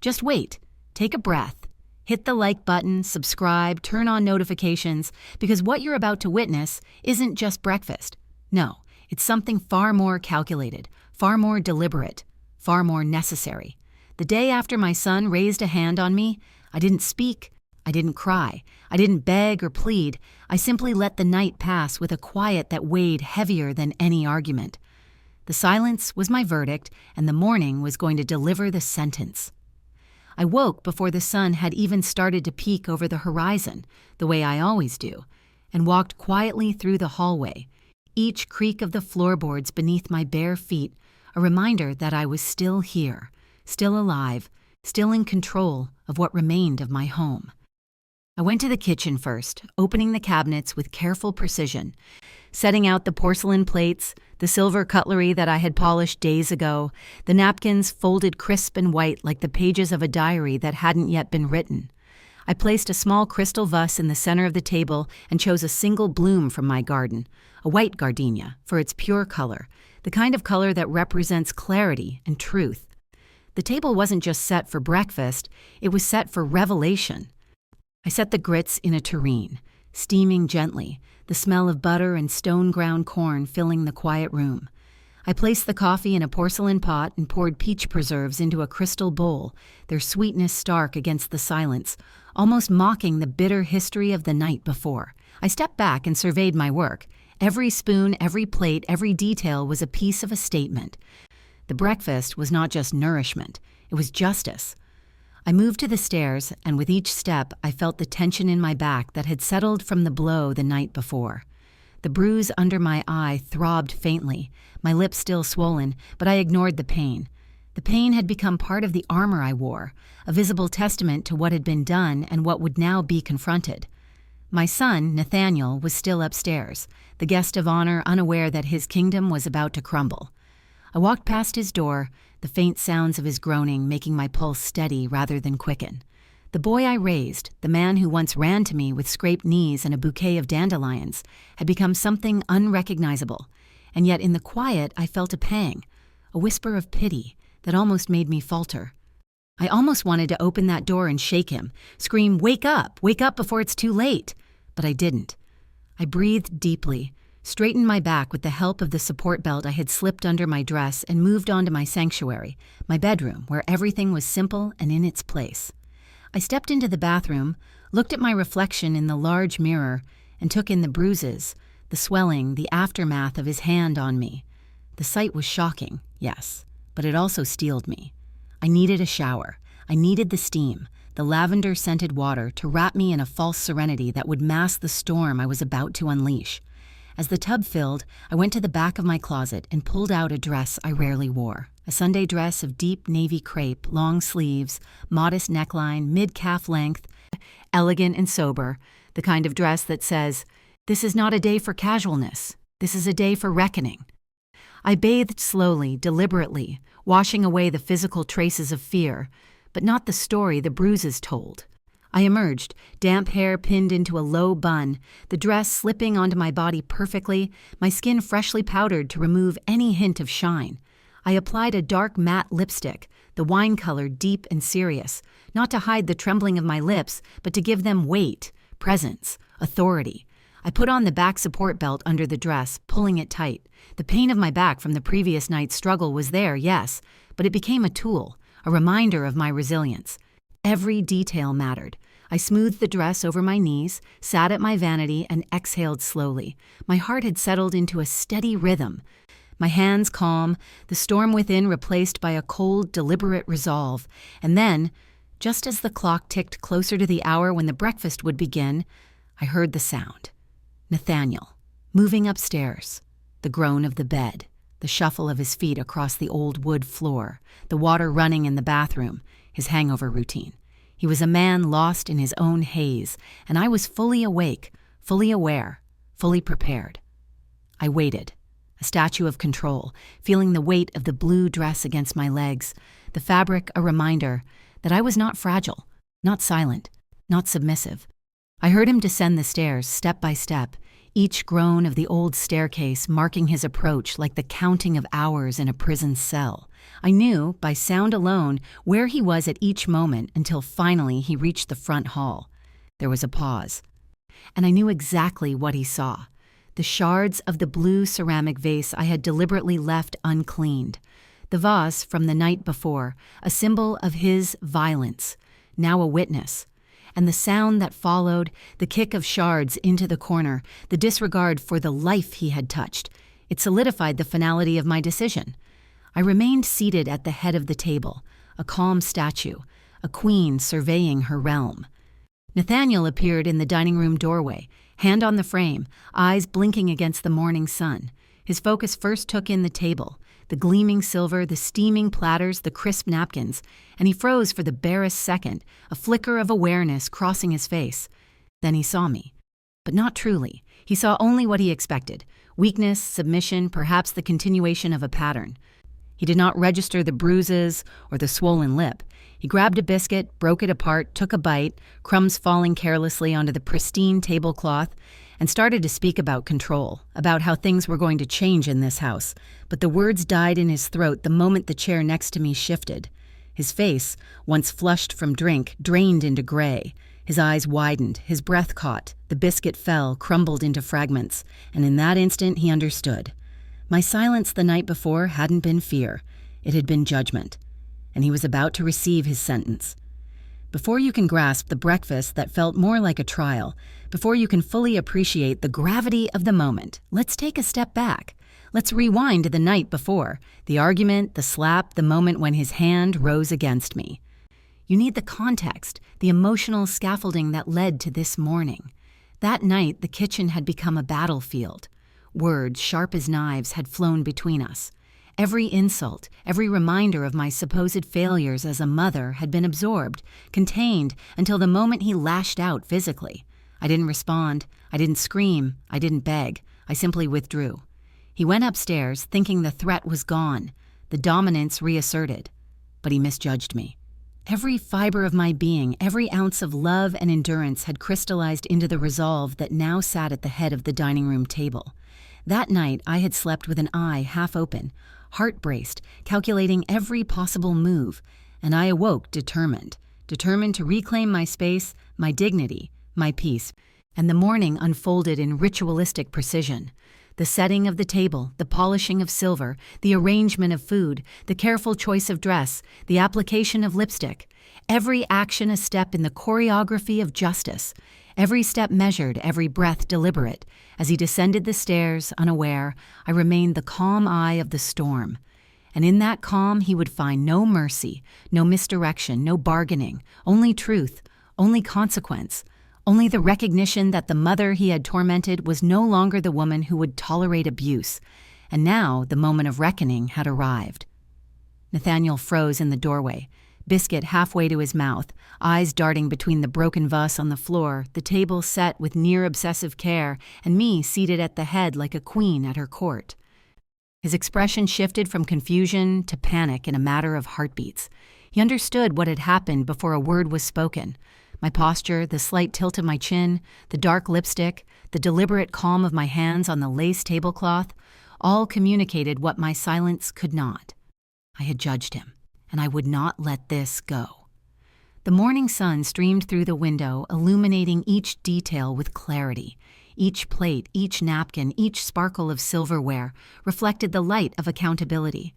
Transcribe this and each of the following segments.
Just wait. Take a breath. Hit the like button, subscribe, turn on notifications, because what you're about to witness isn't just breakfast. No, it's something far more calculated, far more deliberate, far more necessary. The day after my son raised a hand on me, I didn't speak, I didn't cry, I didn't beg or plead. I simply let the night pass with a quiet that weighed heavier than any argument. The silence was my verdict, and the morning was going to deliver the sentence. I woke before the sun had even started to peek over the horizon, the way I always do, and walked quietly through the hallway, each creak of the floorboards beneath my bare feet a reminder that I was still here, still alive, still in control of what remained of my home. I went to the kitchen first, opening the cabinets with careful precision, setting out the porcelain plates, the silver cutlery that I had polished days ago, the napkins folded crisp and white like the pages of a diary that hadn't yet been written. I placed a small crystal vase in the center of the table and chose a single bloom from my garden, a white gardenia, for its pure color, the kind of color that represents clarity and truth. The table wasn't just set for breakfast, it was set for revelation. I set the grits in a tureen, steaming gently, the smell of butter and stone-ground corn filling the quiet room. I placed the coffee in a porcelain pot and poured peach preserves into a crystal bowl, their sweetness stark against the silence, almost mocking the bitter history of the night before. I stepped back and surveyed my work. Every spoon, every plate, every detail was a piece of a statement. The breakfast was not just nourishment, it was justice. I moved to the stairs, and with each step I felt the tension in my back that had settled from the blow the night before. The bruise under my eye throbbed faintly, my lips still swollen, but I ignored the pain. The pain had become part of the armor I wore, a visible testament to what had been done and what would now be confronted. My son, Nathaniel, was still upstairs, the guest of honor unaware that his kingdom was about to crumble. I walked past his door, the faint sounds of his groaning making my pulse steady rather than quicken. The boy I raised, the man who once ran to me with scraped knees and a bouquet of dandelions, had become something unrecognizable, and yet in the quiet I felt a pang, a whisper of pity that almost made me falter. I almost wanted to open that door and shake him, scream, wake up before it's too late, but I didn't. I breathed deeply, straightened my back with the help of the support belt I had slipped under my dress, and moved on to my sanctuary, my bedroom, where everything was simple and in its place. I stepped into the bathroom, looked at my reflection in the large mirror, and took in the bruises, the swelling, the aftermath of his hand on me. The sight was shocking, yes, but it also steeled me. I needed a shower. I needed the steam, the lavender-scented water to wrap me in a false serenity that would mask the storm I was about to unleash. As the tub filled, I went to the back of my closet and pulled out a dress I rarely wore. A Sunday dress of deep navy crepe, long sleeves, modest neckline, mid-calf length, elegant and sober, the kind of dress that says, "This is not a day for casualness. This is a day for reckoning." I bathed slowly, deliberately, washing away the physical traces of fear, but not the story the bruises told. I emerged, damp hair pinned into a low bun, the dress slipping onto my body perfectly, my skin freshly powdered to remove any hint of shine. I applied a dark matte lipstick, the wine color deep and serious, not to hide the trembling of my lips, but to give them weight, presence, authority. I put on the back support belt under the dress, pulling it tight. The pain of my back from the previous night's struggle was there, yes, but it became a tool, a reminder of my resilience. Every detail mattered. I smoothed the dress over my knees, sat at my vanity, and exhaled slowly. My heart had settled into a steady rhythm. My hands calm, the storm within replaced by a cold, deliberate resolve. And then, just as the clock ticked closer to the hour when the breakfast would begin, I heard the sound. Nathaniel, moving upstairs. The groan of the bed, the shuffle of his feet across the old wood floor, the water running in the bathroom, his hangover routine. He was a man lost in his own haze, and I was fully awake, fully aware, fully prepared. I waited, a statue of control, feeling the weight of the blue dress against my legs, the fabric a reminder that I was not fragile, not silent, not submissive. I heard him descend the stairs step by step, each groan of the old staircase marking his approach like the counting of hours in a prison cell. I knew, by sound alone, where he was at each moment until finally he reached the front hall. There was a pause, and I knew exactly what he saw. The shards of the blue ceramic vase I had deliberately left uncleaned. The vase from the night before, a symbol of his violence, now a witness. And the sound that followed, the kick of shards into the corner, the disregard for the life he had touched, it solidified the finality of my decision. I remained seated at the head of the table, a calm statue, a queen surveying her realm. Nathaniel appeared in the dining room doorway, hand on the frame, eyes blinking against the morning sun. His focus first took in the table, the gleaming silver, the steaming platters, the crisp napkins, and he froze for the barest second, a flicker of awareness crossing his face. Then he saw me. But not truly. He saw only what he expected: weakness, submission, perhaps the continuation of a pattern. He did not register the bruises or the swollen lip. He grabbed a biscuit, broke it apart, took a bite, crumbs falling carelessly onto the pristine tablecloth, and started to speak about control, about how things were going to change in this house. But the words died in his throat the moment the chair next to me shifted. His face, once flushed from drink, drained into gray. His eyes widened, his breath caught, the biscuit fell, crumbled into fragments, and in that instant he understood. My silence the night before hadn't been fear, it had been judgment, and he was about to receive his sentence. Before you can grasp the breakfast that felt more like a trial, before you can fully appreciate the gravity of the moment, let's take a step back. Let's rewind to the night before, the argument, the slap, the moment when his hand rose against me. You need the context, the emotional scaffolding that led to this morning. That night, the kitchen had become a battlefield. Words, sharp as knives, had flown between us. Every insult, every reminder of my supposed failures as a mother had been absorbed, contained, until the moment he lashed out physically. I didn't respond. I didn't scream. I didn't beg. I simply withdrew. He went upstairs, thinking the threat was gone, the dominance reasserted. But he misjudged me. Every fiber of my being, every ounce of love and endurance had crystallized into the resolve that now sat at the head of the dining room table. That night, I had slept with an eye half open, heart braced, calculating every possible move, and I awoke determined to reclaim my space, my dignity, my peace. And the morning unfolded in ritualistic precision. The setting of the table, the polishing of silver, the arrangement of food, the careful choice of dress, the application of lipstick. Every action a step in the choreography of justice. Every step measured, every breath deliberate. As he descended the stairs, unaware, I remained the calm eye of the storm. And in that calm he would find no mercy, no misdirection, no bargaining, only truth, only consequence. Only the recognition that the mother he had tormented was no longer the woman who would tolerate abuse. And now the moment of reckoning had arrived. Nathaniel froze in the doorway, biscuit halfway to his mouth, eyes darting between the broken vase on the floor, the table set with near-obsessive care, and me seated at the head like a queen at her court. His expression shifted from confusion to panic in a matter of heartbeats. He understood what had happened before a word was spoken. My posture, the slight tilt of my chin, the dark lipstick, the deliberate calm of my hands on the lace tablecloth, all communicated what my silence could not. I had judged him, and I would not let this go. The morning sun streamed through the window, illuminating each detail with clarity. Each plate, each napkin, each sparkle of silverware reflected the light of accountability.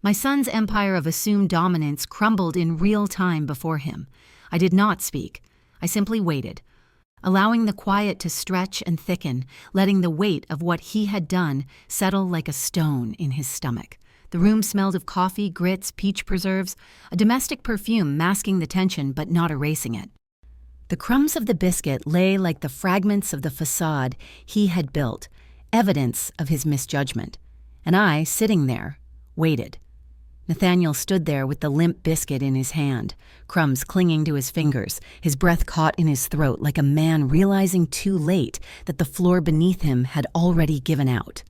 My son's empire of assumed dominance crumbled in real time before him. I did not speak. I simply waited, allowing the quiet to stretch and thicken, letting the weight of what he had done settle like a stone in his stomach. The room smelled of coffee, grits, peach preserves, a domestic perfume masking the tension but not erasing it. The crumbs of the biscuit lay like the fragments of the facade he had built, evidence of his misjudgment. And I, sitting there, waited. Nathaniel stood there with the limp biscuit in his hand, crumbs clinging to his fingers, his breath caught in his throat like a man realizing too late that the floor beneath him had already given out.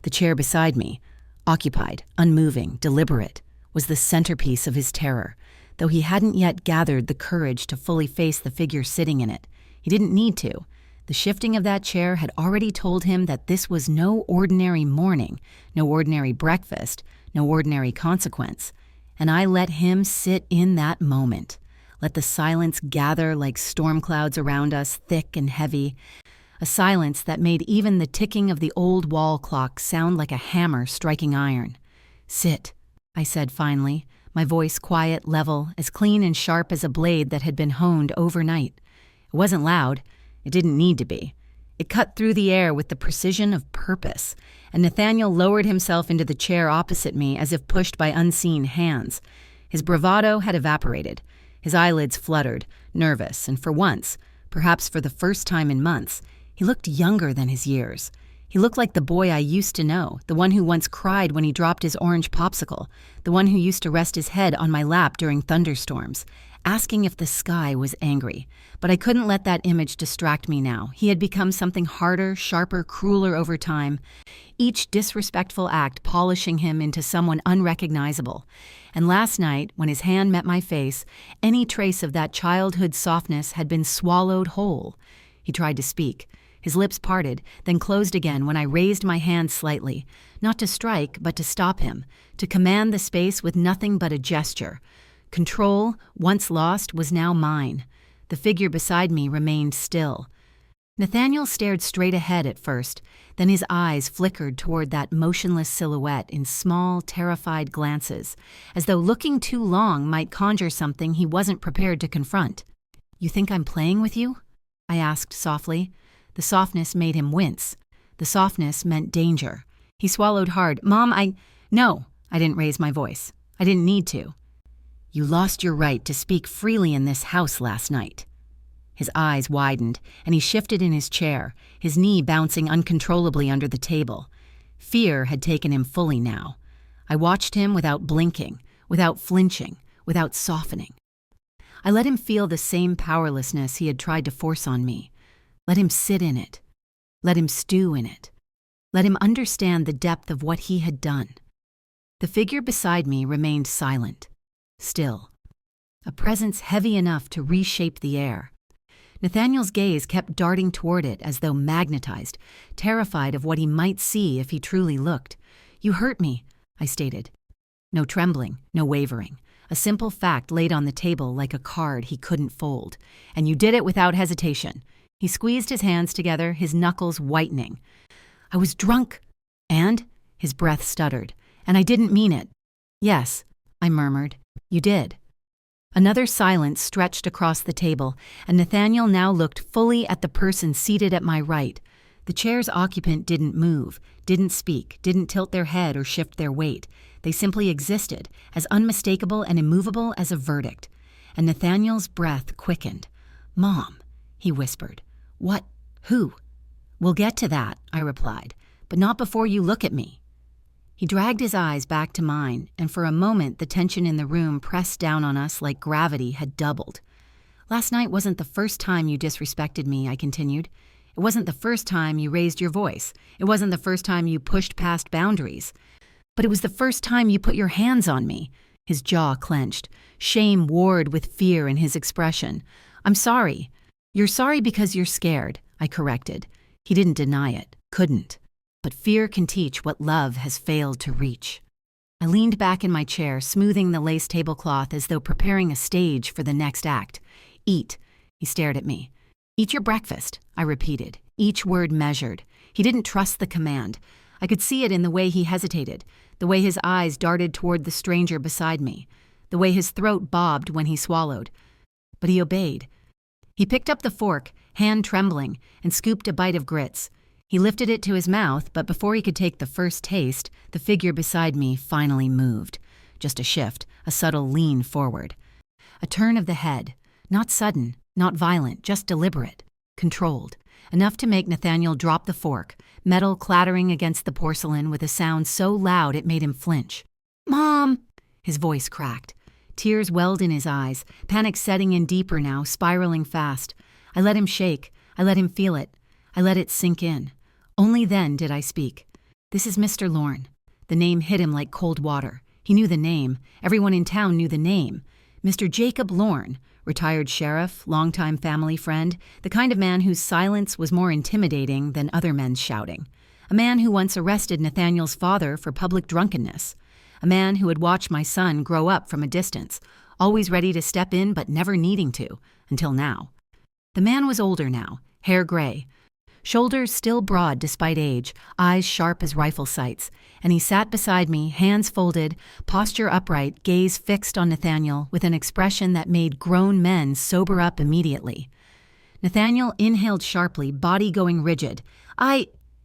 The chair beside me, occupied, unmoving, deliberate, was the centerpiece of his terror, though he hadn't yet gathered the courage to fully face the figure sitting in it. He didn't need to. The The shifting of that chair had already told him that this was no ordinary morning, no ordinary breakfast, no ordinary consequence. And I let him sit in that moment. Let the silence gather like storm clouds around us, thick and heavy. A silence that made even the ticking of the old wall clock sound like a hammer striking iron. "Sit," I said finally, my voice quiet, level, as clean and sharp as a blade that had been honed overnight. It wasn't loud. It didn't need to be. It cut through the air with the precision of purpose, and Nathaniel lowered himself into the chair opposite me as if pushed by unseen hands. His bravado had evaporated. His eyelids fluttered, nervous, and for once, perhaps for the first time in months, he looked younger than his years. He looked like the boy I used to know, the one who once cried when he dropped his orange popsicle, the one who used to rest his head on my lap during thunderstorms, asking if the sky was angry. But I couldn't let that image distract me now. He had become something harder, sharper, crueler over time, each disrespectful act polishing him into someone unrecognizable. And last night, when his hand met my face, any trace of that childhood softness had been swallowed whole. He tried to speak. His lips parted, then closed again when I raised my hand slightly, not to strike, but to stop him, to command the space with nothing but a gesture. Control, once lost, was now mine. The figure beside me remained still. Nathaniel stared straight ahead at first, then his eyes flickered toward that motionless silhouette in small, terrified glances, as though looking too long might conjure something he wasn't prepared to confront. "You think I'm playing with you?" I asked softly. The softness made him wince. The softness meant danger. He swallowed hard. "Mom, No." I didn't raise my voice. I didn't need to. "You lost your right to speak freely in this house last night." His eyes widened, and he shifted in his chair, his knee bouncing uncontrollably under the table. Fear had taken him fully now. I watched him without blinking, without flinching, without softening. I let him feel the same powerlessness he had tried to force on me. Let him sit in it. Let him stew in it. Let him understand the depth of what he had done. The figure beside me remained silent, still, a presence heavy enough to reshape the air. Nathaniel's gaze kept darting toward it as though magnetized, terrified of what he might see if he truly looked. "You hurt me," I stated. No trembling, no wavering. A simple fact laid on the table like a card he couldn't fold. "And you did it without hesitation." He squeezed his hands together, his knuckles whitening. "I was drunk." "And?" His breath stuttered. "And I didn't mean it." "Yes," I murmured. "You did." Another silence stretched across the table, and Nathaniel now looked fully at the person seated at my right. The chair's occupant didn't move, didn't speak, didn't tilt their head or shift their weight. They simply existed, as unmistakable and immovable as a verdict. And Nathaniel's breath quickened. "Mom," he whispered. "What? Who?" "We'll get to that," I replied, "but not before you look at me." He dragged his eyes back to mine, and for a moment the tension in the room pressed down on us like gravity had doubled. "Last night wasn't the first time you disrespected me," I continued. "It wasn't the first time you raised your voice. It wasn't the first time you pushed past boundaries. But it was the first time you put your hands on me." His jaw clenched. Shame warred with fear in his expression. "I'm sorry." "You're sorry because you're scared," I corrected. He didn't deny it, couldn't. But fear can teach what love has failed to reach. I leaned back in my chair, smoothing the lace tablecloth as though preparing a stage for the next act. "Eat." He stared at me. "Eat your breakfast," I repeated, each word measured. He didn't trust the command. I could see it in the way he hesitated, the way his eyes darted toward the stranger beside me, the way his throat bobbed when he swallowed. But he obeyed. He picked up the fork, hand trembling, and scooped a bite of grits. He lifted it to his mouth, but before he could take the first taste, the figure beside me finally moved. Just a shift, a subtle lean forward. A turn of the head, not sudden, not violent, just deliberate, controlled, enough to make Nathaniel drop the fork, metal clattering against the porcelain with a sound so loud it made him flinch. "Mom!" His voice cracked. Tears welled in his eyes, panic setting in deeper now, spiraling fast. I let him shake. I let him feel it. I let it sink in. Only then did I speak. "This is Mr. Lorne." The name hit him like cold water. He knew the name. Everyone in town knew the name. Mr. Jacob Lorne, retired sheriff, longtime family friend, the kind of man whose silence was more intimidating than other men's shouting. A man who once arrested Nathaniel's father for public drunkenness. A man who had watched my son grow up from a distance, always ready to step in but never needing to, until now. The man was older now, hair gray, shoulders still broad despite age, eyes sharp as rifle sights, and he sat beside me, hands folded, posture upright, gaze fixed on Nathaniel with an expression that made grown men sober up immediately. Nathaniel inhaled sharply, body going rigid.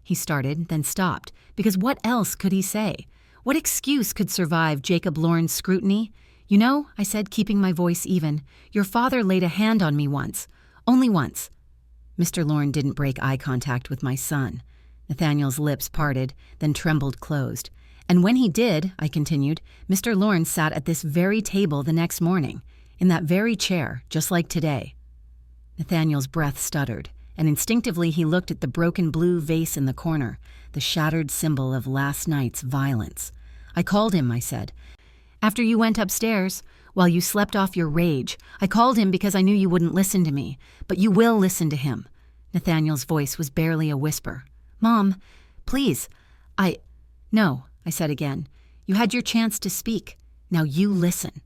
He started, then stopped, because what else could he say? What excuse could survive Jacob Lorne's scrutiny? "You know," I said, keeping my voice even, "your father laid a hand on me once. Only once." Mr. Lorne didn't break eye contact with my son. Nathaniel's lips parted, then trembled closed. "And when he did," I continued, "Mr. Lorne sat at this very table the next morning, in that very chair, just like today." Nathaniel's breath stuttered, and instinctively he looked at the broken blue vase in the corner, the shattered symbol of last night's violence. "I called him," I said. "After you went upstairs, while you slept off your rage, I called him because I knew you wouldn't listen to me. But you will listen to him." Nathaniel's voice was barely a whisper. "Mom, please, No," I said again. "You had your chance to speak. Now you listen."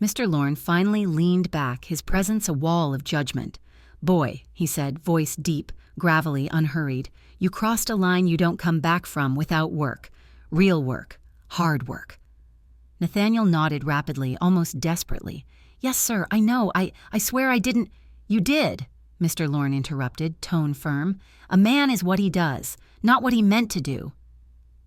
Mr. Lorne finally leaned back, his presence a wall of judgment. "Boy," he said, voice deep, gravelly, unhurried, "you crossed a line you don't come back from without work. Real work. Hard work." Nathaniel nodded rapidly, almost desperately. "Yes, sir, I know. I swear I didn't—" "You did," Mr. Lorne interrupted, tone firm. "A man is what he does, not what he meant to do."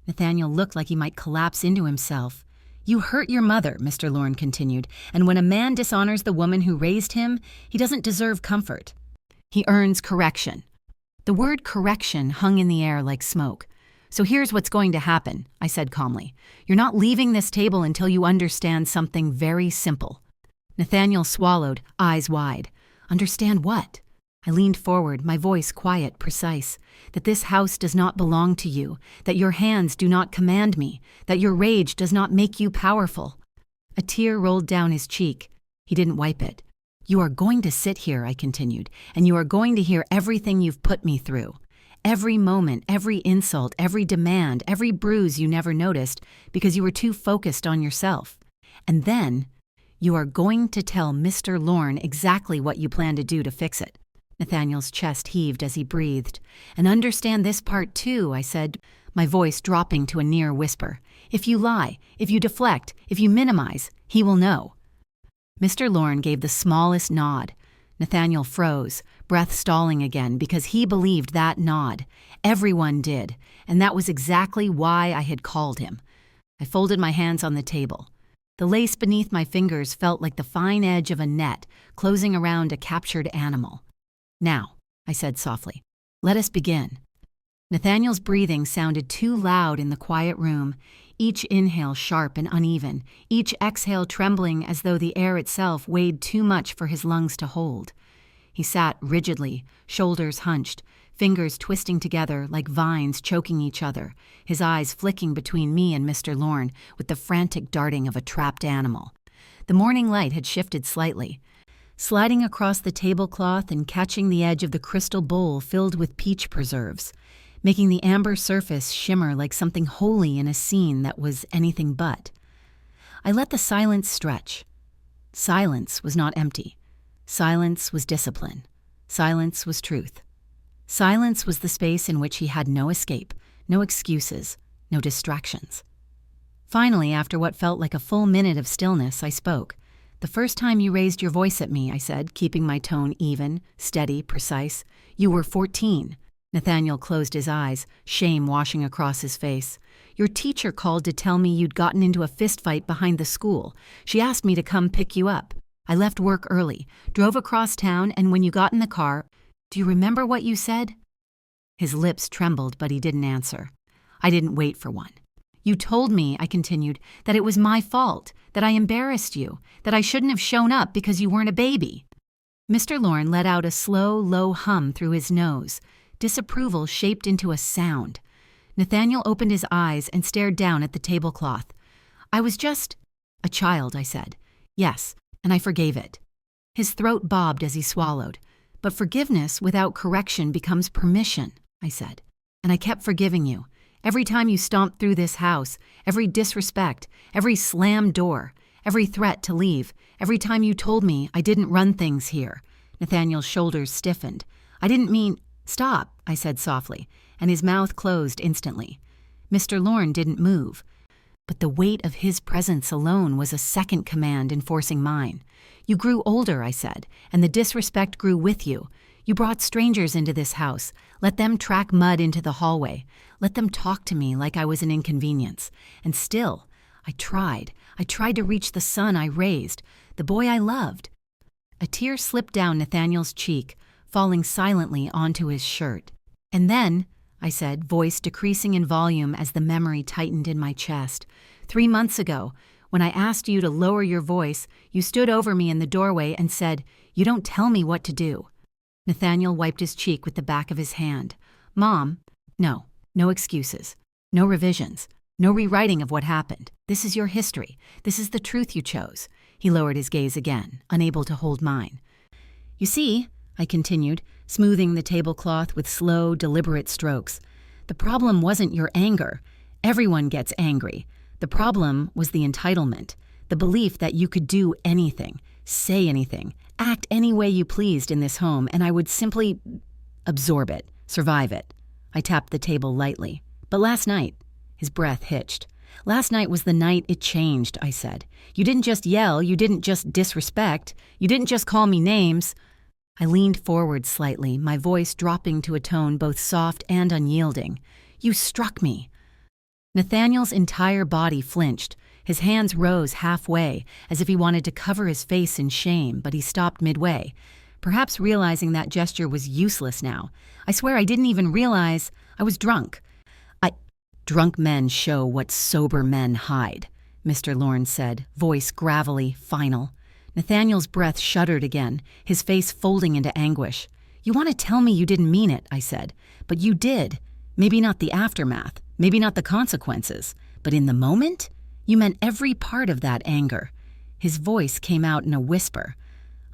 Nathaniel looked like he might collapse into himself. "You hurt your mother," Mr. Lorne continued, "and when a man dishonors the woman who raised him, he doesn't deserve comfort. He earns correction." The word correction hung in the air like smoke. "So here's what's going to happen," I said calmly. "You're not leaving this table until you understand something very simple." Nathaniel swallowed, eyes wide. "Understand what?" I leaned forward, my voice quiet, precise. "That this house does not belong to you, that your hands do not command me, that your rage does not make you powerful." A tear rolled down his cheek. He didn't wipe it. "You are going to sit here," I continued, "and you are going to hear everything you've put me through. Every moment, every insult, every demand, every bruise you never noticed because you were too focused on yourself. And then, you are going to tell Mr. Lorne exactly what you plan to do to fix it." Nathaniel's chest heaved as he breathed. "And understand this part too," I said, my voice dropping to a near whisper. "If you lie, if you deflect, if you minimize, he will know." Mr. Lorne gave the smallest nod. Nathaniel froze, breath stalling again, because he believed that nod. Everyone did, and that was exactly why I had called him. I folded my hands on the table. The lace beneath my fingers felt like the fine edge of a net closing around a captured animal. "Now," I said softly, "let us begin." Nathaniel's breathing sounded too loud in the quiet room, each inhale sharp and uneven, each exhale trembling as though the air itself weighed too much for his lungs to hold. He sat rigidly, shoulders hunched, fingers twisting together like vines choking each other, his eyes flicking between me and Mr. Lorne with the frantic darting of a trapped animal. The morning light had shifted slightly, sliding across the tablecloth and catching the edge of the crystal bowl filled with peach preserves, making the amber surface shimmer like something holy in a scene that was anything but. I let the silence stretch. Silence was not empty. Silence was discipline. Silence was truth. Silence was the space in which he had no escape, no excuses, no distractions. Finally, after what felt like a full minute of stillness, I spoke. "The first time you raised your voice at me," I said, keeping my tone even, steady, precise, "you were 14. Nathaniel closed his eyes, shame washing across his face. "Your teacher called to tell me you'd gotten into a fistfight behind the school. She asked me to come pick you up. I left work early, drove across town, and when you got in the car, do you remember what you said?" His lips trembled, but he didn't answer. I didn't wait for one. "You told me," I continued, "that it was my fault, that I embarrassed you, that I shouldn't have shown up because you weren't a baby." Mr. Lorne let out a slow, low hum through his nose, disapproval shaped into a sound. Nathaniel opened his eyes and stared down at the tablecloth. "I was just a child," I said. "Yes, and I forgave it." His throat bobbed as he swallowed. But forgiveness without correction becomes permission, I said. And I kept forgiving you. Every time you stomped through this house, every disrespect, every slammed door, every threat to leave, every time you told me I didn't run things here. Nathaniel's shoulders stiffened. I didn't mean— Stop, I said softly, and his mouth closed instantly. Mr. Lorne didn't move. But the weight of his presence alone was a second command enforcing mine. You grew older, I said, and the disrespect grew with you. You brought strangers into this house. Let them track mud into the hallway. Let them talk to me like I was an inconvenience. And still, I tried. I tried to reach the son I raised, the boy I loved. A tear slipped down Nathaniel's cheek, falling silently onto his shirt. And then, I said, voice decreasing in volume as the memory tightened in my chest, 3 months ago, when I asked you to lower your voice, you stood over me in the doorway and said, "You don't tell me what to do." Nathaniel wiped his cheek with the back of his hand. Mom, no excuses, no revisions, no rewriting of what happened. This is your history. This is the truth you chose. He lowered his gaze again, unable to hold mine. You see, I continued, smoothing the tablecloth with slow, deliberate strokes. The problem wasn't your anger. Everyone gets angry. The problem was the entitlement, the belief that you could do anything, say anything, act any way you pleased in this home, and I would simply absorb it, survive it. I tapped the table lightly. But last night, his breath hitched. Last night was the night it changed, I said. You didn't just yell, you didn't just disrespect, you didn't just call me names. I leaned forward slightly, my voice dropping to a tone both soft and unyielding. You struck me. Nathaniel's entire body flinched. His hands rose halfway, as if he wanted to cover his face in shame, but he stopped midway, perhaps realizing that gesture was useless now. I swear I didn't even realize I was drunk. Drunk men show what sober men hide, Mr. Lorne said, voice gravelly, final. Nathaniel's breath shuddered again, his face folding into anguish. You want to tell me you didn't mean it, I said, but you did. Maybe not the aftermath, maybe not the consequences, but in the moment, you meant every part of that anger. His voice came out in a whisper.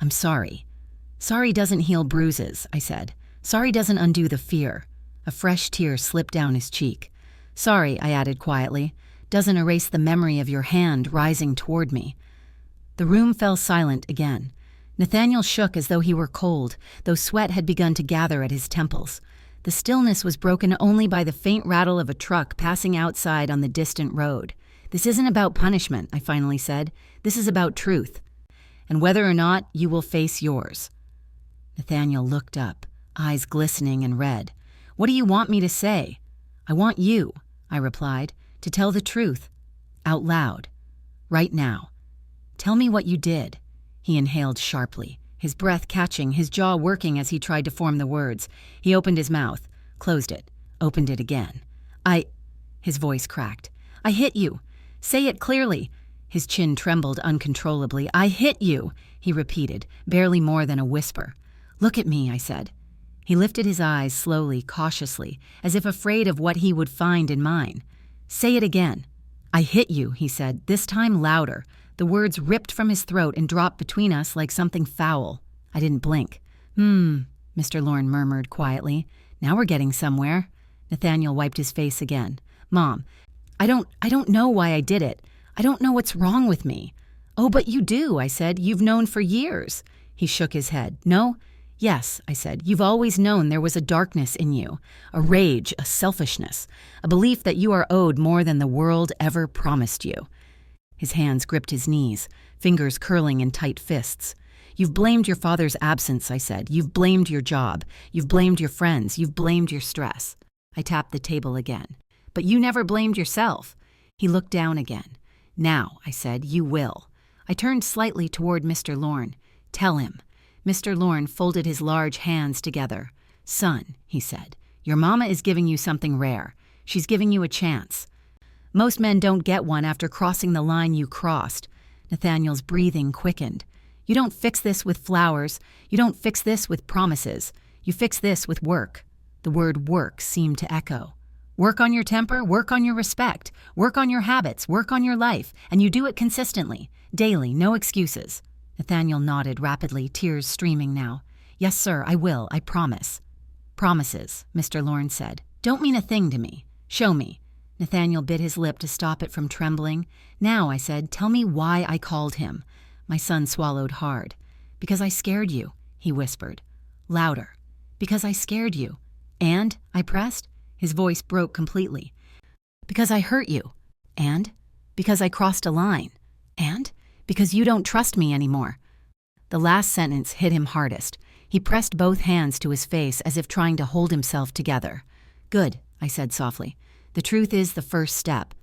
I'm sorry. Sorry doesn't heal bruises, I said. Sorry doesn't undo the fear. A fresh tear slipped down his cheek. Sorry, I added quietly, doesn't erase the memory of your hand rising toward me. The room fell silent again. Nathaniel shook as though he were cold, though sweat had begun to gather at his temples. The stillness was broken only by the faint rattle of a truck passing outside on the distant road. This isn't about punishment, I finally said. This is about truth. And whether or not you will face yours. Nathaniel looked up, eyes glistening and red. What do you want me to say? I want you, I replied, to tell the truth. Out loud. Right now. Tell me what you did. He inhaled sharply, his breath catching, his jaw working as he tried to form the words. He opened his mouth, closed it, opened it again. His voice cracked. I hit you. Say it clearly. His chin trembled uncontrollably. I hit you, he repeated, barely more than a whisper. Look at me, I said. He lifted his eyes slowly, cautiously, as if afraid of what he would find in mine. Say it again. I hit you, he said, this time louder. The words ripped from his throat and dropped between us like something foul. I didn't blink. Mr. Lorne murmured quietly. Now we're getting somewhere. Nathaniel wiped his face again. Mom, I don't know why I did it. I don't know what's wrong with me. Oh, but you do, I said. You've known for years. He shook his head. No? Yes, I said. You've always known there was a darkness in you, a rage, a selfishness, a belief that you are owed more than the world ever promised you. His hands gripped his knees, fingers curling in tight fists. You've blamed your father's absence, I said. You've blamed your job. You've blamed your friends. You've blamed your stress. I tapped the table again. But you never blamed yourself. He looked down again. Now, I said, you will. I turned slightly toward Mr. Lorne. Tell him. Mr. Lorne folded his large hands together. Son, he said, your mama is giving you something rare. She's giving you a chance. Most men don't get one after crossing the line you crossed. Nathaniel's breathing quickened. You don't fix this with flowers. You don't fix this with promises. You fix this with work. The word work seemed to echo. Work on your temper, work on your respect, work on your habits, work on your life, and you do it consistently, daily, no excuses. Nathaniel nodded rapidly, tears streaming now. Yes, sir, I will, I promise. Promises, Mr. Lorne said, don't mean a thing to me. Show me. Nathaniel bit his lip to stop it from trembling. Now, I said, tell me why I called him. My son swallowed hard. Because I scared you, he whispered. Louder. Because I scared you. And? I pressed. His voice broke completely. Because I hurt you. And? Because I crossed a line. And? Because you don't trust me anymore. The last sentence hit him hardest. He pressed both hands to his face as if trying to hold himself together. Good, I said softly. The truth is the first step.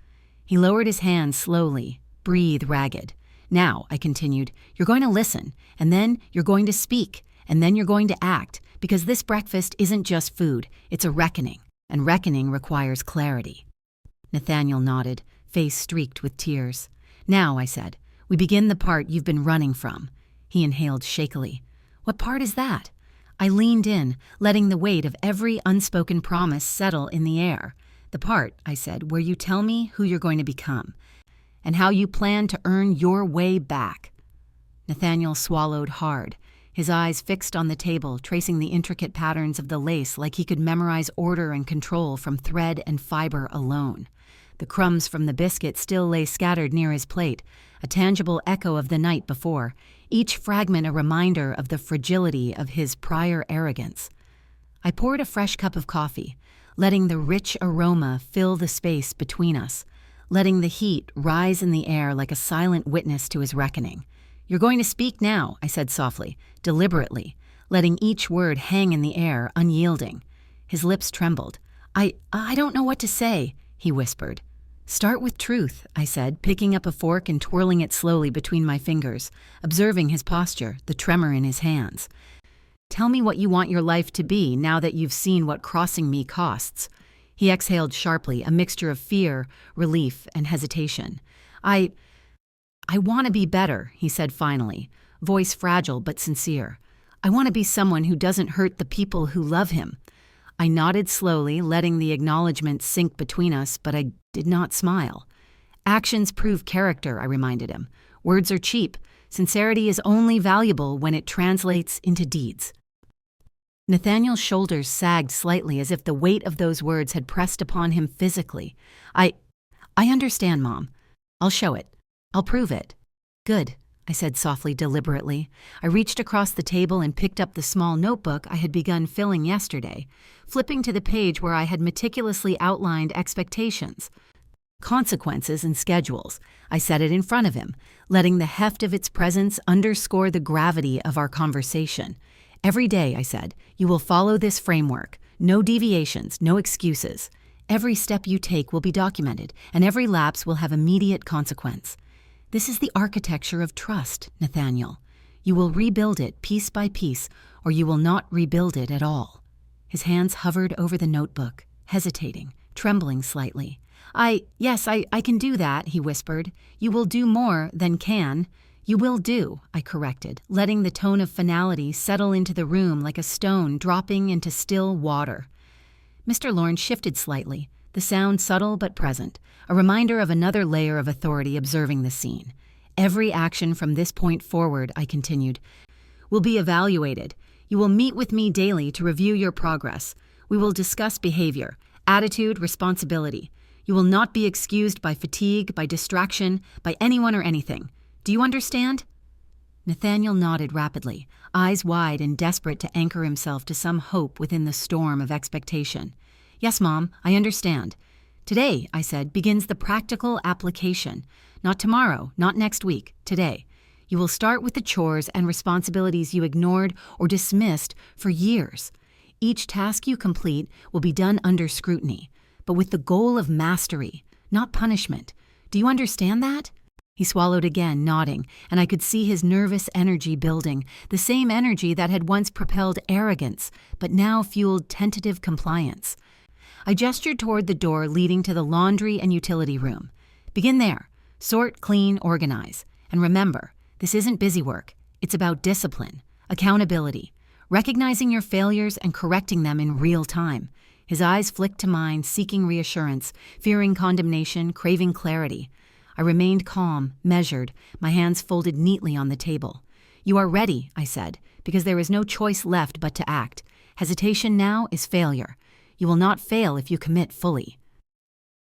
He lowered his hands slowly, breathe ragged. Now, I continued, you're going to listen, and then you're going to speak, and then you're going to act, because this breakfast isn't just food, it's a reckoning, and reckoning requires clarity. Nathaniel nodded, face streaked with tears. Now, I said, we begin the part you've been running from. He inhaled shakily. What part is that? I leaned in, letting the weight of every unspoken promise settle in the air. The part, I said, where you tell me who you're going to become, and how you plan to earn your way back. Nathaniel swallowed hard, his eyes fixed on the table, tracing the intricate patterns of the lace like he could memorize order and control from thread and fiber alone. The crumbs from the biscuit still lay scattered near his plate, a tangible echo of the night before, each fragment a reminder of the fragility of his prior arrogance. I poured a fresh cup of coffee, letting the rich aroma fill the space between us, letting the heat rise in the air like a silent witness to his reckoning. You're going to speak now, I said softly, deliberately, letting each word hang in the air, unyielding. His lips trembled. I don't know what to say, he whispered. Start with truth, I said, picking up a fork and twirling it slowly between my fingers, observing his posture, the tremor in his hands. Tell me what you want your life to be now that you've seen what crossing me costs. He exhaled sharply, a mixture of fear, relief, and hesitation. I want to be better, he said finally, voice fragile but sincere. I want to be someone who doesn't hurt the people who love him. I nodded slowly, letting the acknowledgement sink between us, but I did not smile. Actions prove character, I reminded him. Words are cheap. Sincerity is only valuable when it translates into deeds. Nathaniel's shoulders sagged slightly as if the weight of those words had pressed upon him physically. I understand, Mom. I'll show it. I'll prove it. Good, I said softly, deliberately. I reached across the table and picked up the small notebook I had begun filling yesterday, flipping to the page where I had meticulously outlined expectations, consequences, and schedules. I set it in front of him, letting the heft of its presence underscore the gravity of our conversation. Every day, I said, you will follow this framework. No deviations, no excuses. Every step you take will be documented, and every lapse will have immediate consequence. This is the architecture of trust, Nathaniel. You will rebuild it piece by piece, or you will not rebuild it at all. His hands hovered over the notebook, hesitating, trembling slightly. Yes, I can do that, he whispered. You will do more than can. You will do, I corrected, letting the tone of finality settle into the room like a stone dropping into still water. Mr. Lorne shifted slightly, the sound subtle but present, a reminder of another layer of authority observing the scene. Every action from this point forward, I continued, will be evaluated. You will meet with me daily to review your progress. We will discuss behavior, attitude, responsibility. You will not be excused by fatigue, by distraction, by anyone or anything. Do you understand? Nathaniel nodded rapidly, eyes wide and desperate to anchor himself to some hope within the storm of expectation. Yes, Mom, I understand. Today, I said, begins the practical application. Not tomorrow, not next week, today. You will start with the chores and responsibilities you ignored or dismissed for years. Each task you complete will be done under scrutiny, but with the goal of mastery, not punishment. Do you understand that? He swallowed again, nodding, and I could see his nervous energy building, the same energy that had once propelled arrogance, but now fueled tentative compliance. I gestured toward the door leading to the laundry and utility room. Begin there. Sort, clean, organize. And remember, this isn't busy work. It's about discipline, accountability, recognizing your failures and correcting them in real time. His eyes flicked to mine, seeking reassurance, fearing condemnation, craving clarity. I remained calm, measured, my hands folded neatly on the table. You are ready, I said, because there is no choice left but to act. Hesitation now is failure. You will not fail if you commit fully.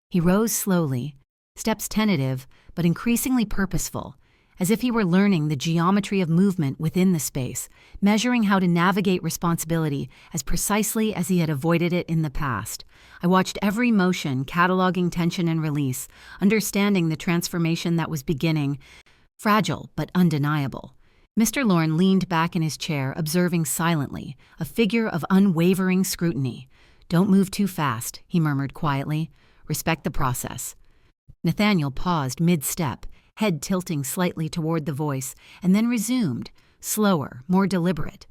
He rose slowly, steps tentative but increasingly purposeful, as if he were learning the geometry of movement within the space, measuring how to navigate responsibility as precisely as he had avoided it in the past. I watched every motion, cataloging tension and release, understanding the transformation that was beginning, fragile but undeniable. Mr. Lorne leaned back in his chair, observing silently, a figure of unwavering scrutiny. "Don't move too fast," he murmured quietly. "Respect the process." Nathaniel paused mid-step, head tilting slightly toward the voice, and then resumed, slower, more deliberate.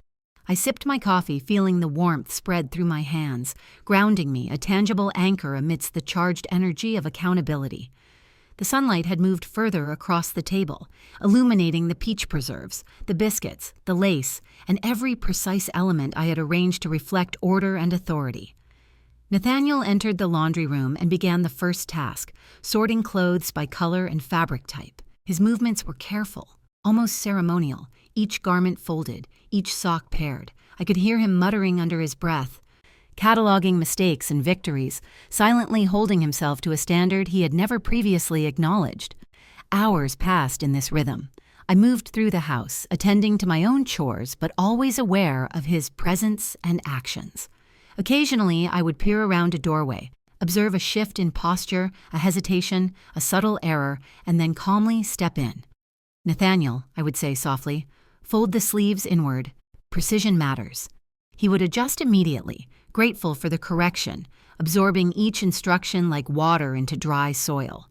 I sipped my coffee, feeling the warmth spread through my hands, grounding me, a tangible anchor amidst the charged energy of accountability. The sunlight had moved further across the table, illuminating the peach preserves, the biscuits, the lace, and every precise element I had arranged to reflect order and authority. Nathaniel entered the laundry room and began the first task, sorting clothes by color and fabric type. His movements were careful, almost ceremonial, each garment folded, each sock paired. I could hear him muttering under his breath, cataloging mistakes and victories, silently holding himself to a standard he had never previously acknowledged. Hours passed in this rhythm. I moved through the house, attending to my own chores, but always aware of his presence and actions. Occasionally, I would peer around a doorway, observe a shift in posture, a hesitation, a subtle error, and then calmly step in. "Nathaniel," I would say softly, "fold the sleeves inward. Precision matters." He would adjust immediately, grateful for the correction, absorbing each instruction like water into dry soil.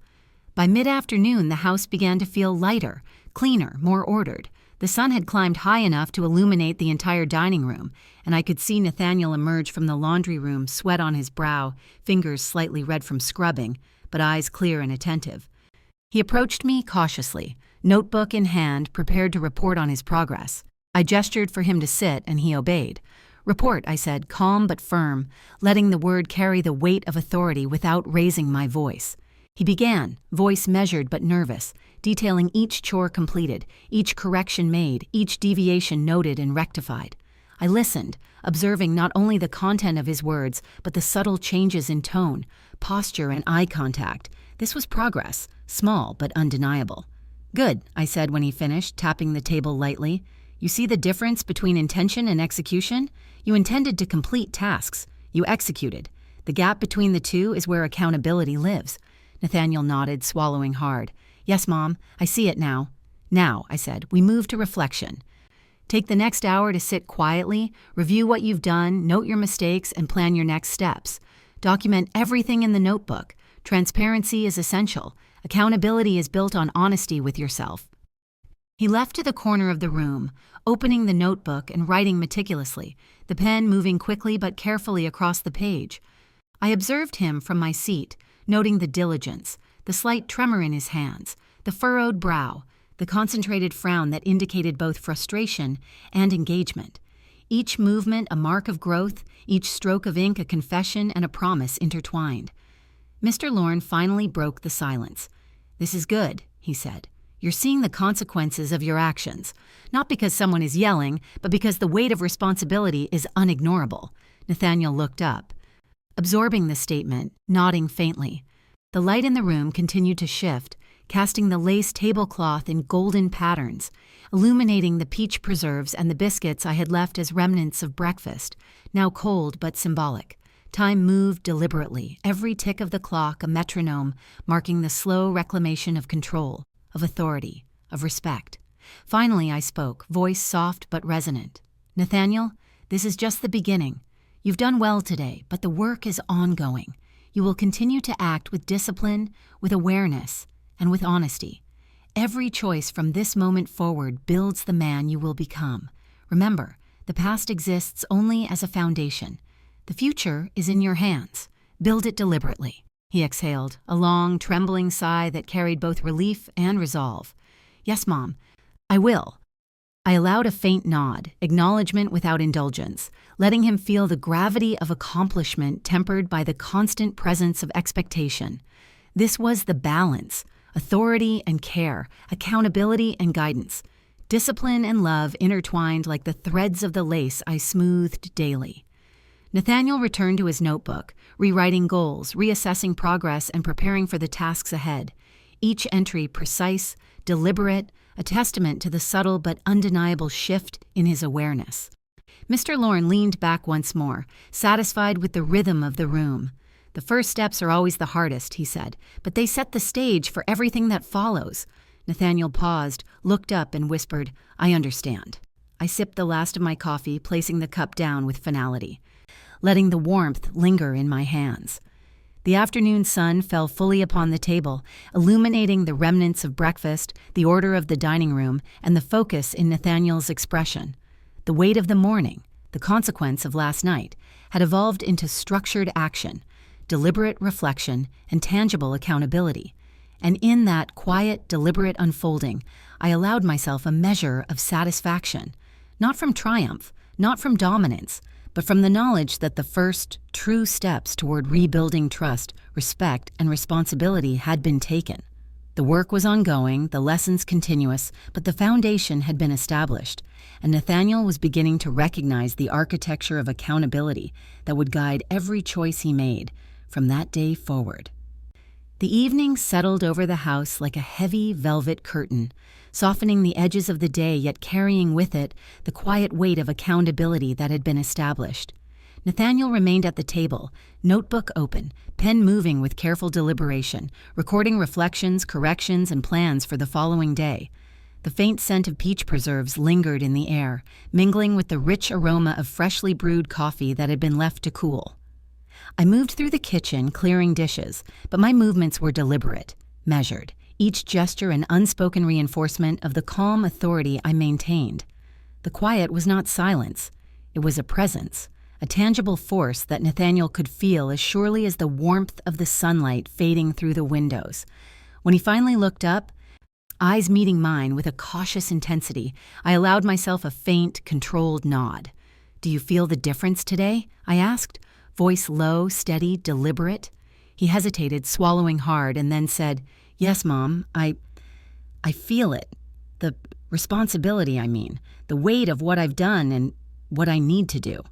By mid-afternoon, the house began to feel lighter, cleaner, more ordered. The sun had climbed high enough to illuminate the entire dining room, and I could see Nathaniel emerge from the laundry room, sweat on his brow, fingers slightly red from scrubbing, but eyes clear and attentive. He approached me cautiously, notebook in hand, prepared to report on his progress. I gestured for him to sit, and he obeyed. "Report," I said, calm but firm, letting the word carry the weight of authority without raising my voice. He began, voice measured but nervous, detailing each chore completed, each correction made, each deviation noted and rectified. I listened, observing not only the content of his words, but the subtle changes in tone, posture, and eye contact. This was progress, small but undeniable. "Good," I said when he finished, tapping the table lightly. "You see the difference between intention and execution? You intended to complete tasks. You executed. The gap between the two is where accountability lives." Nathaniel nodded, swallowing hard. "Yes, Mom, I see it now." "Now," I said, "we move to reflection. Take the next hour to sit quietly, review what you've done, note your mistakes, and plan your next steps. Document everything in the notebook. Transparency is essential. Accountability is built on honesty with yourself." He left to the corner of the room, opening the notebook and writing meticulously, the pen moving quickly but carefully across the page. I observed him from my seat, noting the diligence, the slight tremor in his hands, the furrowed brow, the concentrated frown that indicated both frustration and engagement. Each movement a mark of growth, each stroke of ink a confession and a promise intertwined. Mr. Lorne finally broke the silence. "This is good," he said. "You're seeing the consequences of your actions, not because someone is yelling, but because the weight of responsibility is unignorable." Nathaniel looked up, absorbing the statement, nodding faintly. The light in the room continued to shift, casting the lace tablecloth in golden patterns, illuminating the peach preserves and the biscuits I had left as remnants of breakfast, now cold but symbolic. Time moved deliberately, every tick of the clock a metronome, marking the slow reclamation of control, of authority, of respect. Finally I spoke, voice soft but resonant. "Nathaniel, this is just the beginning. You've done well today, but the work is ongoing. You will continue to act with discipline, with awareness, and with honesty. Every choice from this moment forward builds the man you will become. Remember, the past exists only as a foundation. The future is in your hands. Build it deliberately." He exhaled, a long, trembling sigh that carried both relief and resolve. "Yes, Mom, I will." I allowed a faint nod, acknowledgement without indulgence, letting him feel the gravity of accomplishment tempered by the constant presence of expectation. This was the balance, authority and care, accountability and guidance. Discipline and love intertwined like the threads of the lace I smoothed daily. Nathaniel returned to his notebook, rewriting goals, reassessing progress, and preparing for the tasks ahead. Each entry precise, deliberate, a testament to the subtle but undeniable shift in his awareness. Mr. Lorne leaned back once more, satisfied with the rhythm of the room. "The first steps are always the hardest," he said, "but they set the stage for everything that follows." Nathaniel paused, looked up, and whispered, "I understand." I sipped the last of my coffee, placing the cup down with finality, letting the warmth linger in my hands. The afternoon sun fell fully upon the table, illuminating the remnants of breakfast, the order of the dining room, and the focus in Nathaniel's expression. The weight of the morning, the consequence of last night, had evolved into structured action, deliberate reflection, and tangible accountability. And in that quiet, deliberate unfolding, I allowed myself a measure of satisfaction, not from triumph, not from dominance, but from the knowledge that the first, true steps toward rebuilding trust, respect, and responsibility had been taken. The work was ongoing, the lessons continuous, but the foundation had been established, and Nathaniel was beginning to recognize the architecture of accountability that would guide every choice he made from that day forward. The evening settled over the house like a heavy velvet curtain, softening the edges of the day yet carrying with it the quiet weight of accountability that had been established. Nathaniel remained at the table, notebook open, pen moving with careful deliberation, recording reflections, corrections, and plans for the following day. The faint scent of peach preserves lingered in the air, mingling with the rich aroma of freshly brewed coffee that had been left to cool. I moved through the kitchen, clearing dishes, but my movements were deliberate, measured, each gesture an unspoken reinforcement of the calm authority I maintained. The quiet was not silence. It was a presence, a tangible force that Nathaniel could feel as surely as the warmth of the sunlight fading through the windows. When he finally looked up, eyes meeting mine with a cautious intensity, I allowed myself a faint, controlled nod. "Do you feel the difference today?" I asked, voice low, steady, deliberate. He hesitated, swallowing hard, and then said, "Yes, Mom, I feel it. The responsibility, I mean. The weight of what I've done and what I need to do."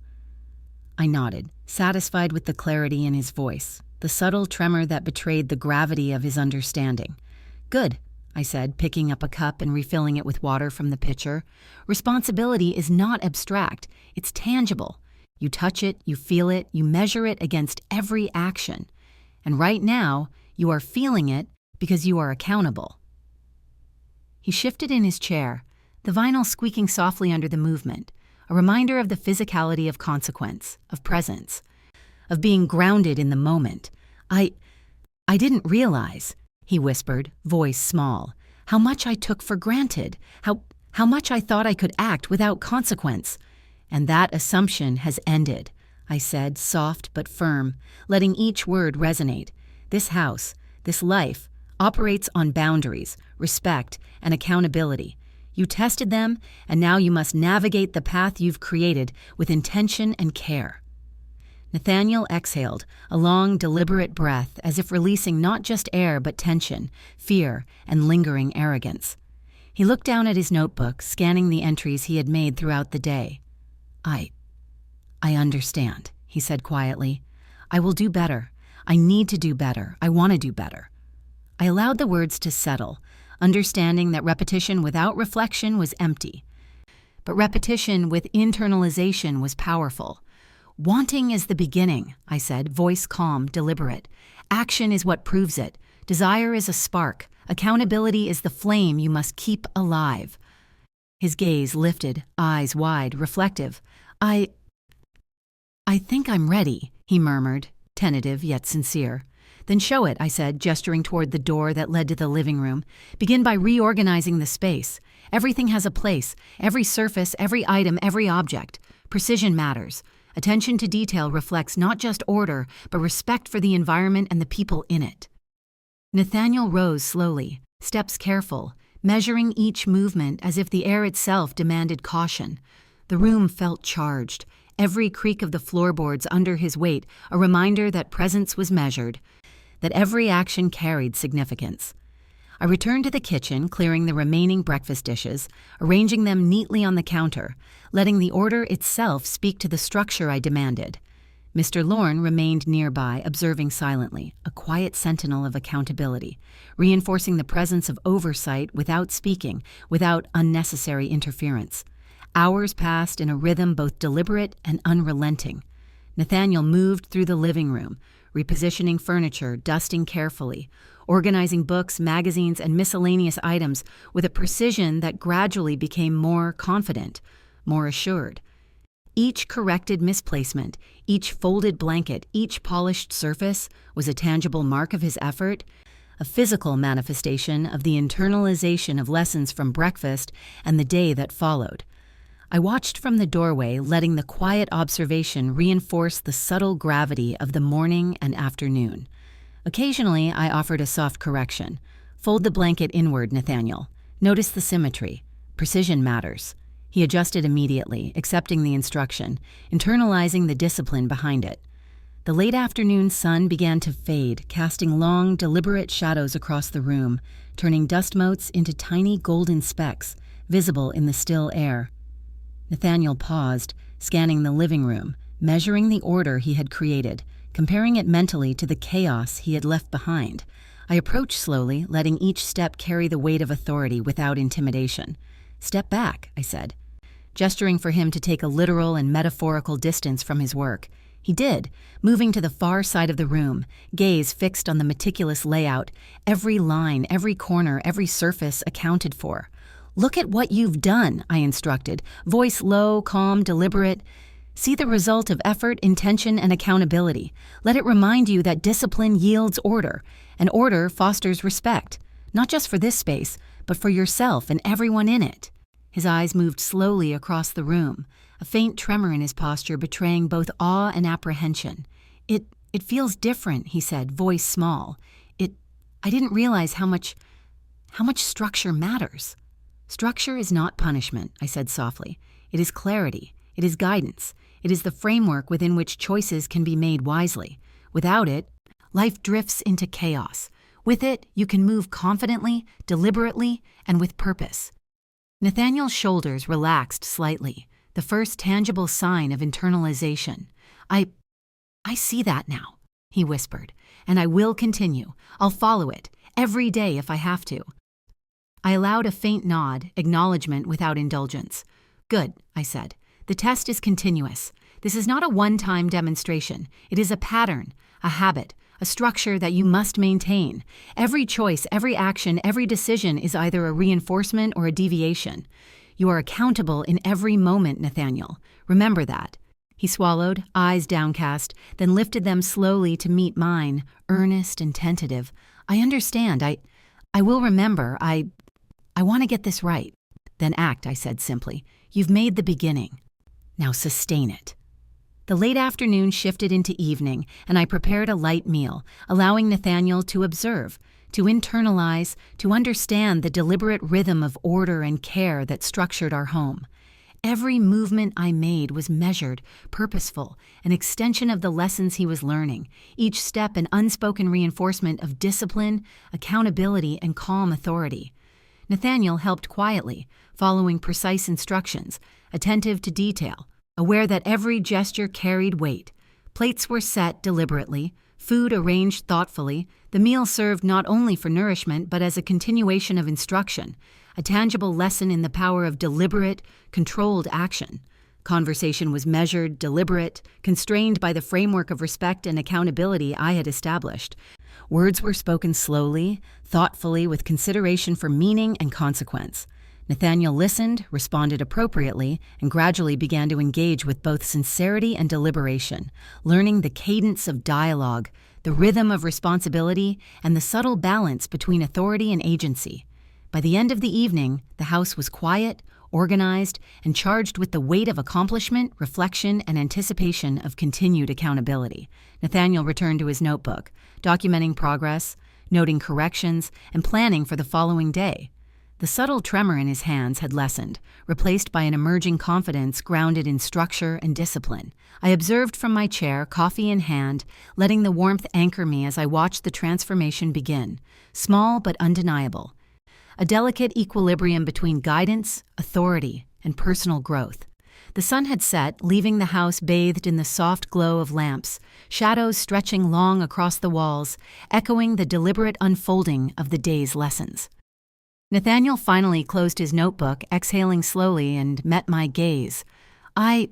I nodded, satisfied with the clarity in his voice, the subtle tremor that betrayed the gravity of his understanding. "Good," I said, picking up a cup and refilling it with water from the pitcher. "Responsibility is not abstract. It's tangible. You touch it, you feel it, you measure it against every action. And right now, you are feeling it because you are accountable." He shifted in his chair, the vinyl squeaking softly under the movement, a reminder of the physicality of consequence, of presence, of being grounded in the moment. I didn't realize," he whispered, voice small, "how much I took for granted, how much I thought I could act without consequence. And that assumption has ended," I said, soft but firm, letting each word resonate. "This house, this life, operates on boundaries, respect, and accountability. You tested them, and now you must navigate the path you've created with intention and care." Nathaniel exhaled, a long, deliberate breath, as if releasing not just air but tension, fear, and lingering arrogance. He looked down at his notebook, scanning the entries he had made throughout the day. I understand," he said quietly. "I will do better. I need to do better. I want to do better." I allowed the words to settle, understanding that repetition without reflection was empty. But repetition with internalization was powerful. "Wanting is the beginning," I said, voice calm, deliberate. "Action is what proves it. Desire is a spark. Accountability is the flame you must keep alive." His gaze lifted, eyes wide, reflective. I think I'm ready," he murmured, tentative yet sincere. "Then show it," I said, gesturing toward the door that led to the living room. "Begin by reorganizing the space. Everything has a place, every surface, every item, every object. Precision matters. Attention to detail reflects not just order, but respect for the environment and the people in it." Nathaniel rose slowly, steps careful, measuring each movement as if the air itself demanded caution. The room felt charged, every creak of the floorboards under his weight a reminder that presence was measured, that every action carried significance. I returned to the kitchen, clearing the remaining breakfast dishes, arranging them neatly on the counter, letting the order itself speak to the structure I demanded. Mr. Lorne remained nearby, observing silently, a quiet sentinel of accountability, reinforcing the presence of oversight without speaking, without unnecessary interference. Hours passed in a rhythm both deliberate and unrelenting. Nathaniel moved through the living room, repositioning furniture, dusting carefully, organizing books, magazines, and miscellaneous items with a precision that gradually became more confident, more assured. Each corrected misplacement, each folded blanket, each polished surface was a tangible mark of his effort, a physical manifestation of the internalization of lessons from breakfast and the day that followed. I watched from the doorway, letting the quiet observation reinforce the subtle gravity of the morning and afternoon. Occasionally, I offered a soft correction. Fold the blanket inward, Nathaniel. Notice the symmetry. Precision matters. He adjusted immediately, accepting the instruction, internalizing the discipline behind it. The late afternoon sun began to fade, casting long, deliberate shadows across the room, turning dust motes into tiny golden specks, visible in the still air. Nathaniel paused, scanning the living room, measuring the order he had created, comparing it mentally to the chaos he had left behind. I approached slowly, letting each step carry the weight of authority without intimidation. "Step back," I said, gesturing for him to take a literal and metaphorical distance from his work. He did, moving to the far side of the room, gaze fixed on the meticulous layout, every line, every corner, every surface accounted for. "Look at what you've done," I instructed, voice low, calm, deliberate. "See the result of effort, intention, and accountability. Let it remind you that discipline yields order, and order fosters respect, not just for this space, but for yourself and everyone in it." His eyes moved slowly across the room, a faint tremor in his posture betraying both awe and apprehension. It feels different," he said, voice small. I didn't realize how much structure matters." "Structure is not punishment," I said softly. "It is clarity. It is guidance. It is the framework within which choices can be made wisely. Without it, life drifts into chaos. With it, you can move confidently, deliberately, and with purpose." Nathaniel's shoulders relaxed slightly, the first tangible sign of internalization. I see that now," he whispered, "and I will continue. I'll follow it, every day if I have to." I allowed a faint nod, acknowledgement without indulgence. "Good," I said. "The test is continuous. This is not a one-time demonstration. It is a pattern, a habit, a structure that you must maintain. Every choice, every action, every decision is either a reinforcement or a deviation. You are accountable in every moment, Nathaniel. Remember that." He swallowed, eyes downcast, then lifted them slowly to meet mine, earnest and tentative. "I understand. I will remember. I want to get this right." "Then act," I said simply. "You've made the beginning. Now sustain it." The late afternoon shifted into evening, and I prepared a light meal, allowing Nathaniel to observe, to internalize, to understand the deliberate rhythm of order and care that structured our home. Every movement I made was measured, purposeful, an extension of the lessons he was learning, each step an unspoken reinforcement of discipline, accountability, and calm authority. Nathaniel helped quietly, following precise instructions, attentive to detail, aware that every gesture carried weight. Plates were set deliberately, food arranged thoughtfully, the meal served not only for nourishment but as a continuation of instruction, a tangible lesson in the power of deliberate, controlled action. Conversation was measured, deliberate, constrained by the framework of respect and accountability I had established. Words were spoken slowly, thoughtfully, with consideration for meaning and consequence. Nathaniel listened, responded appropriately, and gradually began to engage with both sincerity and deliberation, learning the cadence of dialogue, the rhythm of responsibility, and the subtle balance between authority and agency. By the end of the evening, the house was quiet, organized, and charged with the weight of accomplishment, reflection, and anticipation of continued accountability. Nathaniel returned to his notebook, documenting progress, noting corrections, and planning for the following day. The subtle tremor in his hands had lessened, replaced by an emerging confidence grounded in structure and discipline. I observed from my chair, coffee in hand, letting the warmth anchor me as I watched the transformation begin, small but undeniable. A delicate equilibrium between guidance, authority, and personal growth. The sun had set, leaving the house bathed in the soft glow of lamps, shadows stretching long across the walls, echoing the deliberate unfolding of the day's lessons. Nathaniel finally closed his notebook, exhaling slowly, and met my gaze. I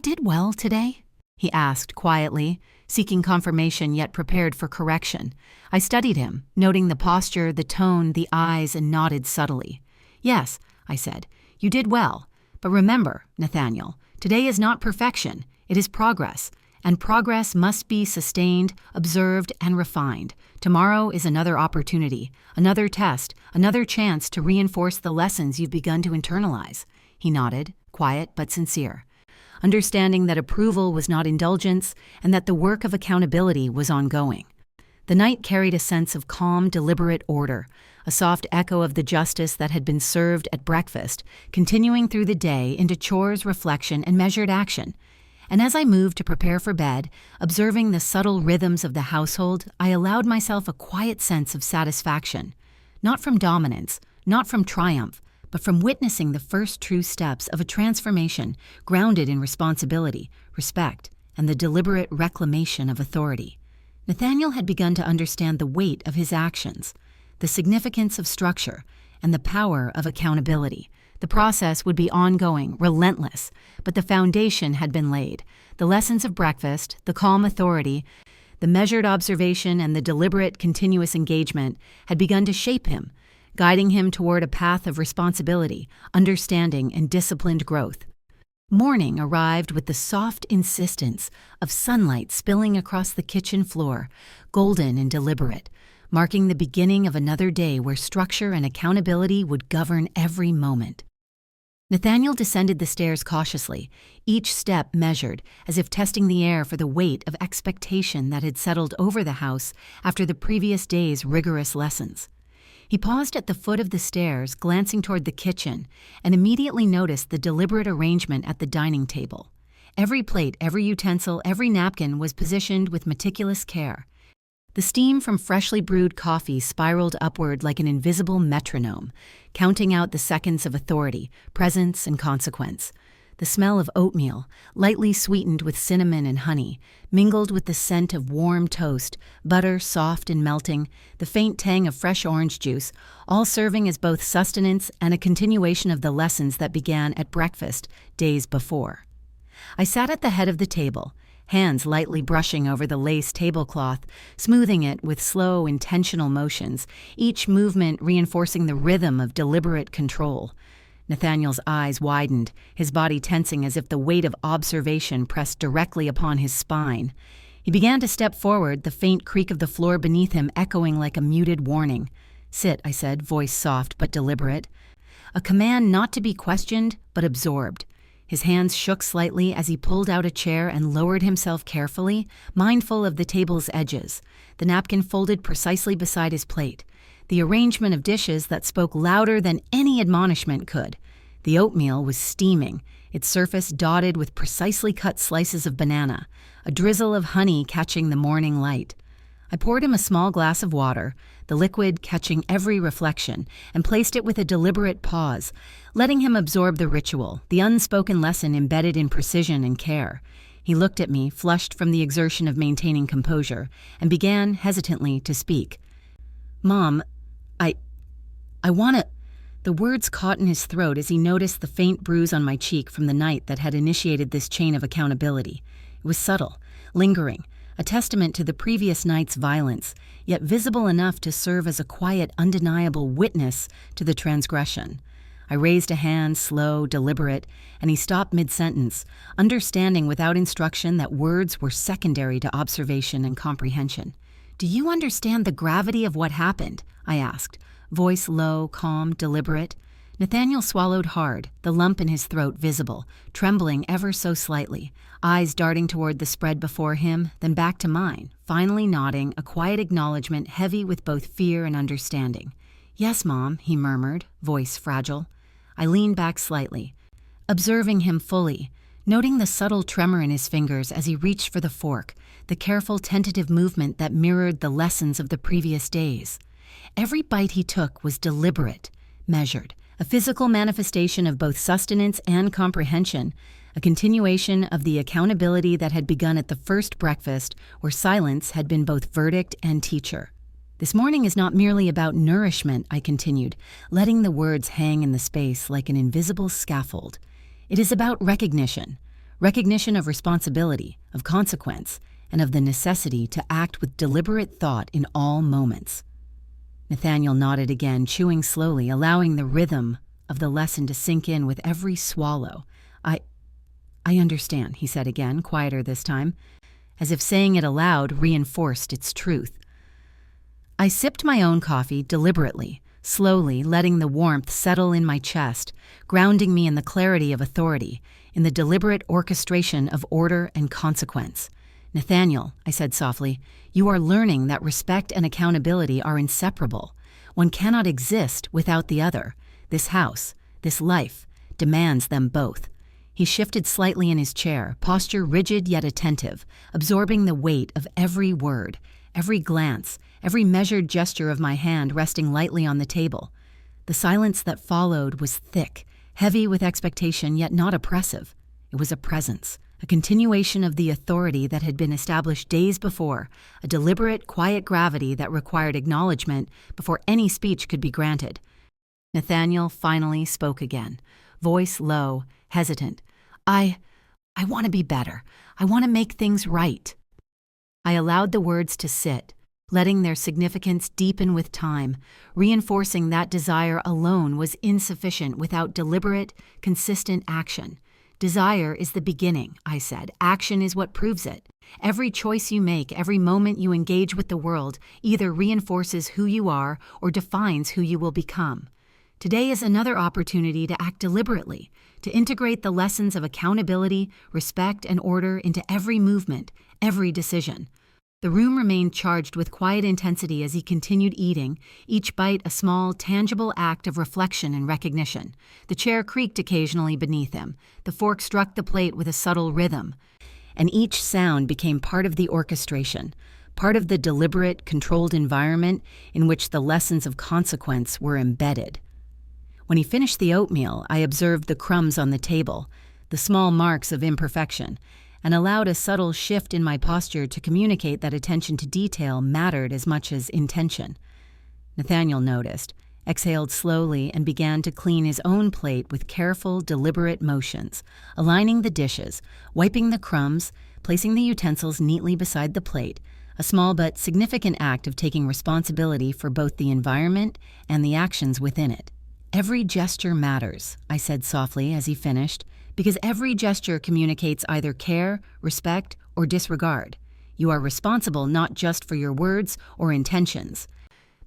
did well today?" he asked quietly, seeking confirmation yet prepared for correction. I studied him, noting the posture, the tone, the eyes, and nodded subtly. "Yes," I said, "you did well. But remember, Nathaniel, today is not perfection, it is progress, and progress must be sustained, observed, and refined. Tomorrow is another opportunity, another test, another chance to reinforce the lessons you've begun to internalize." He nodded, quiet but sincere, understanding that approval was not indulgence and that the work of accountability was ongoing. The night carried a sense of calm, deliberate order, a soft echo of the justice that had been served at breakfast, continuing through the day into chores, reflection, and measured action. And as I moved to prepare for bed, observing the subtle rhythms of the household, I allowed myself a quiet sense of satisfaction, not from dominance, not from triumph, but from witnessing the first true steps of a transformation grounded in responsibility, respect, and the deliberate reclamation of authority. Nathaniel had begun to understand the weight of his actions, the significance of structure, and the power of accountability. The process would be ongoing, relentless, but the foundation had been laid. The lessons of breakfast, the calm authority, the measured observation, and the deliberate, continuous engagement had begun to shape him, guiding him toward a path of responsibility, understanding, and disciplined growth. Morning arrived with the soft insistence of sunlight spilling across the kitchen floor, golden and deliberate, marking the beginning of another day where structure and accountability would govern every moment. Nathaniel descended the stairs cautiously, each step measured, as if testing the air for the weight of expectation that had settled over the house after the previous day's rigorous lessons. He paused at the foot of the stairs, glancing toward the kitchen, and immediately noticed the deliberate arrangement at the dining table. Every plate, every utensil, every napkin was positioned with meticulous care. The steam from freshly brewed coffee spiraled upward like an invisible metronome, counting out the seconds of authority, presence, and consequence. The smell of oatmeal, lightly sweetened with cinnamon and honey, mingled with the scent of warm toast, butter soft and melting, the faint tang of fresh orange juice, all serving as both sustenance and a continuation of the lessons that began at breakfast days before. I sat at the head of the table, hands lightly brushing over the lace tablecloth, smoothing it with slow, intentional motions, each movement reinforcing the rhythm of deliberate control. Nathaniel's eyes widened, his body tensing as if the weight of observation pressed directly upon his spine. He began to step forward, the faint creak of the floor beneath him echoing like a muted warning. "Sit," I said, voice soft but deliberate. A command not to be questioned, but absorbed. His hands shook slightly as he pulled out a chair and lowered himself carefully, mindful of the table's edges, the napkin folded precisely beside his plate, the arrangement of dishes that spoke louder than any admonishment could. The oatmeal was steaming, its surface dotted with precisely cut slices of banana, a drizzle of honey catching the morning light. I poured him a small glass of water, the liquid catching every reflection, and placed it with a deliberate pause, letting him absorb the ritual, the unspoken lesson embedded in precision and care. He looked at me, flushed from the exertion of maintaining composure, and began, hesitantly, to speak. "Mom, I wanna—" The words caught in his throat as he noticed the faint bruise on my cheek from the night that had initiated this chain of accountability. It was subtle, lingering, a testament to the previous night's violence, yet visible enough to serve as a quiet, undeniable witness to the transgression. I raised a hand, slow, deliberate, and he stopped mid-sentence, understanding without instruction that words were secondary to observation and comprehension. "Do you understand the gravity of what happened?" I asked, voice low, calm, deliberate. Nathaniel swallowed hard, the lump in his throat visible, trembling ever so slightly, eyes darting toward the spread before him, then back to mine, finally nodding, a quiet acknowledgement heavy with both fear and understanding. "Yes, Mom," he murmured, voice fragile. I leaned back slightly, observing him fully, noting the subtle tremor in his fingers as he reached for the fork, the careful, tentative movement that mirrored the lessons of the previous days. Every bite he took was deliberate, measured, a physical manifestation of both sustenance and comprehension, a continuation of the accountability that had begun at the first breakfast, where silence had been both verdict and teacher. "This morning is not merely about nourishment," I continued, letting the words hang in the space like an invisible scaffold. "It is about recognition of responsibility, of consequence, and of the necessity to act with deliberate thought in all moments." Nathaniel nodded again, chewing slowly, allowing the rhythm of the lesson to sink in with every swallow. I understand," he said again, quieter this time, as if saying it aloud reinforced its truth. I sipped my own coffee deliberately, slowly, letting the warmth settle in my chest, grounding me in the clarity of authority, in the deliberate orchestration of order and consequence. "Nathaniel," I said softly, "you are learning that respect and accountability are inseparable. One cannot exist without the other. This house, this life, demands them both." He shifted slightly in his chair, posture rigid yet attentive, absorbing the weight of every word, every glance, every measured gesture of my hand resting lightly on the table. The silence that followed was thick, heavy with expectation yet not oppressive. It was a presence, a continuation of the authority that had been established days before, a deliberate, quiet gravity that required acknowledgement before any speech could be granted. Nathaniel finally spoke again, voice low, hesitant. I want to be better. I want to make things right." I allowed the words to sit, letting their significance deepen with time, reinforcing that desire alone was insufficient without deliberate, consistent action. "Desire is the beginning," I said. "Action is what proves it. Every choice you make, every moment you engage with the world, either reinforces who you are or defines who you will become. Today is another opportunity to act deliberately, to integrate the lessons of accountability, respect, and order into every movement, every decision." The room remained charged with quiet intensity as he continued eating, each bite a small, tangible act of reflection and recognition. The chair creaked occasionally beneath him. The fork struck the plate with a subtle rhythm, and each sound became part of the orchestration, part of the deliberate, controlled environment in which the lessons of consequence were embedded. When he finished the oatmeal, I observed the crumbs on the table, the small marks of imperfection, and allowed a subtle shift in my posture to communicate that attention to detail mattered as much as intention. Nathaniel noticed, exhaled slowly, and began to clean his own plate with careful, deliberate motions, aligning the dishes, wiping the crumbs, placing the utensils neatly beside the plate, a small but significant act of taking responsibility for both the environment and the actions within it. "Every gesture matters," I said softly as he finished, "because every gesture communicates either care, respect, or disregard. You are responsible not just for your words or intentions,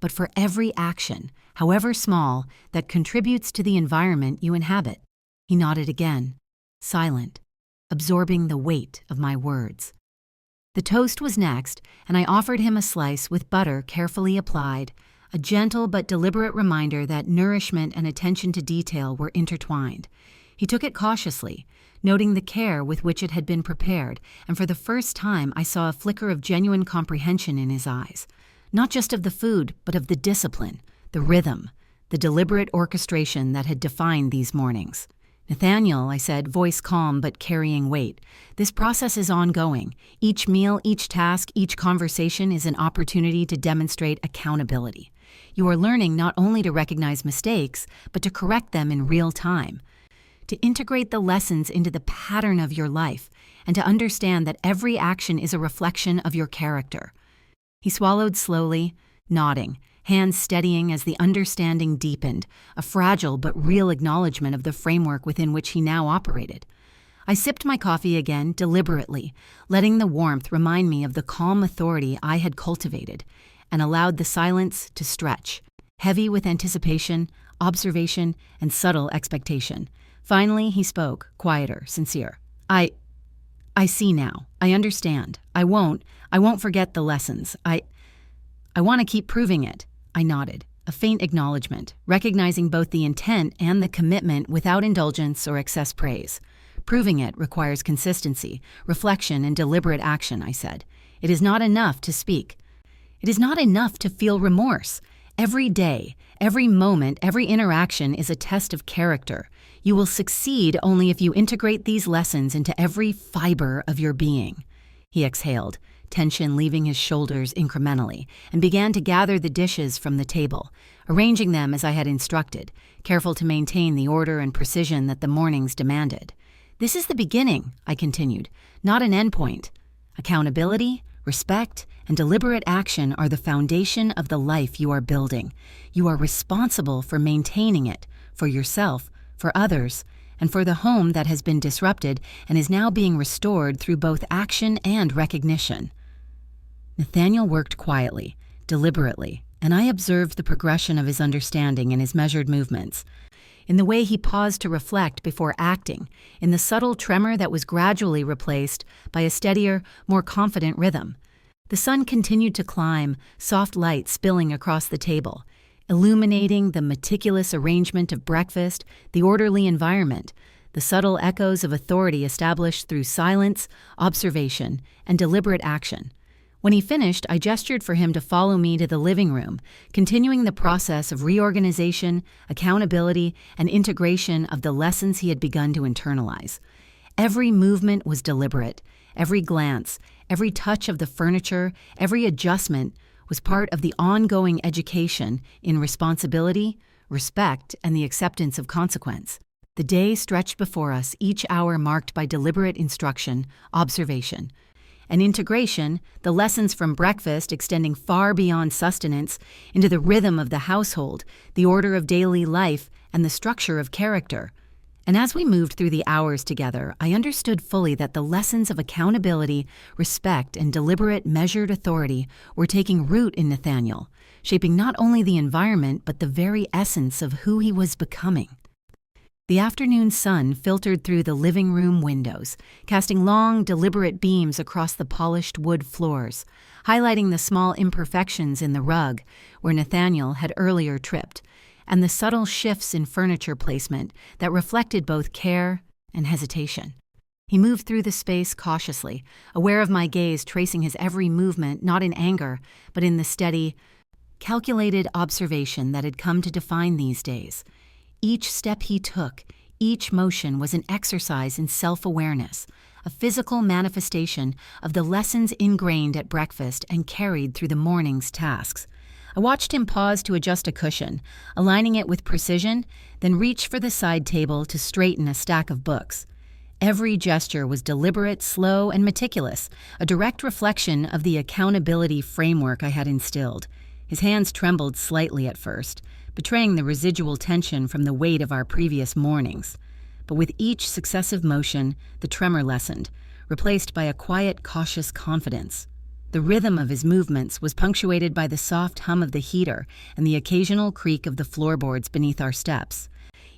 but for every action, however small, that contributes to the environment you inhabit." He nodded again, silent, absorbing the weight of my words. The toast was next, and I offered him a slice with butter carefully applied, a gentle but deliberate reminder that nourishment and attention to detail were intertwined. He took it cautiously, noting the care with which it had been prepared, and for the first time I saw a flicker of genuine comprehension in his eyes, not just of the food, but of the discipline, the rhythm, the deliberate orchestration that had defined these mornings. "Nathaniel," I said, voice calm but carrying weight, "this process is ongoing. Each meal, each task, each conversation is an opportunity to demonstrate accountability. You are learning not only to recognize mistakes, but to correct them in real time, to integrate the lessons into the pattern of your life, and to understand that every action is a reflection of your character." He swallowed slowly, nodding, hands steadying as the understanding deepened, a fragile but real acknowledgement of the framework within which he now operated. I sipped my coffee again, deliberately, letting the warmth remind me of the calm authority I had cultivated, and allowed the silence to stretch, heavy with anticipation, observation, and subtle expectation. Finally, he spoke, quieter, sincere. I see now. I understand. I won't forget the lessons. I want to keep proving it." I nodded, a faint acknowledgement, recognizing both the intent and the commitment without indulgence or excess praise. Proving it requires consistency, reflection, and deliberate action, I said. It is not enough to speak. It is not enough to feel remorse. Every day, every moment, every interaction is a test of character. You will succeed only if you integrate these lessons into every fiber of your being. He exhaled, tension leaving his shoulders incrementally, and began to gather the dishes from the table, arranging them as I had instructed, careful to maintain the order and precision that the mornings demanded. This is the beginning, I continued, not an endpoint. Accountability, respect, and deliberate action are the foundation of the life you are building. You are responsible for maintaining it, for yourself, for others, and for the home that has been disrupted and is now being restored through both action and recognition. Nathaniel worked quietly, deliberately, and I observed the progression of his understanding in his measured movements, in the way he paused to reflect before acting, in the subtle tremor that was gradually replaced by a steadier, more confident rhythm. The sun continued to climb, soft light spilling across the table, illuminating the meticulous arrangement of breakfast, the orderly environment, the subtle echoes of authority established through silence, observation, and deliberate action. When he finished, I gestured for him to follow me to the living room, continuing the process of reorganization, accountability, and integration of the lessons he had begun to internalize. Every movement was deliberate. Every glance, every touch of the furniture, every adjustment was part of the ongoing education in responsibility, respect, and the acceptance of consequence. The day stretched before us, each hour marked by deliberate instruction, observation, and integration, the lessons from breakfast extending far beyond sustenance into the rhythm of the household, the order of daily life, and the structure of character. And as we moved through the hours together, I understood fully that the lessons of accountability, respect, and deliberate, measured authority were taking root in Nathaniel, shaping not only the environment but the very essence of who he was becoming. The afternoon sun filtered through the living room windows, casting long, deliberate beams across the polished wood floors, highlighting the small imperfections in the rug where Nathaniel had earlier tripped, and the subtle shifts in furniture placement that reflected both care and hesitation. He moved through the space cautiously, aware of my gaze tracing his every movement not in anger, but in the steady, calculated observation that had come to define these days. Each step he took, each motion was an exercise in self-awareness, a physical manifestation of the lessons ingrained at breakfast and carried through the morning's tasks. I watched him pause to adjust a cushion, aligning it with precision, then reach for the side table to straighten a stack of books. Every gesture was deliberate, slow, and meticulous, a direct reflection of the accountability framework I had instilled. His hands trembled slightly at first, betraying the residual tension from the weight of our previous mornings. But with each successive motion, the tremor lessened, replaced by a quiet, cautious confidence. The rhythm of his movements was punctuated by the soft hum of the heater and the occasional creak of the floorboards beneath our steps.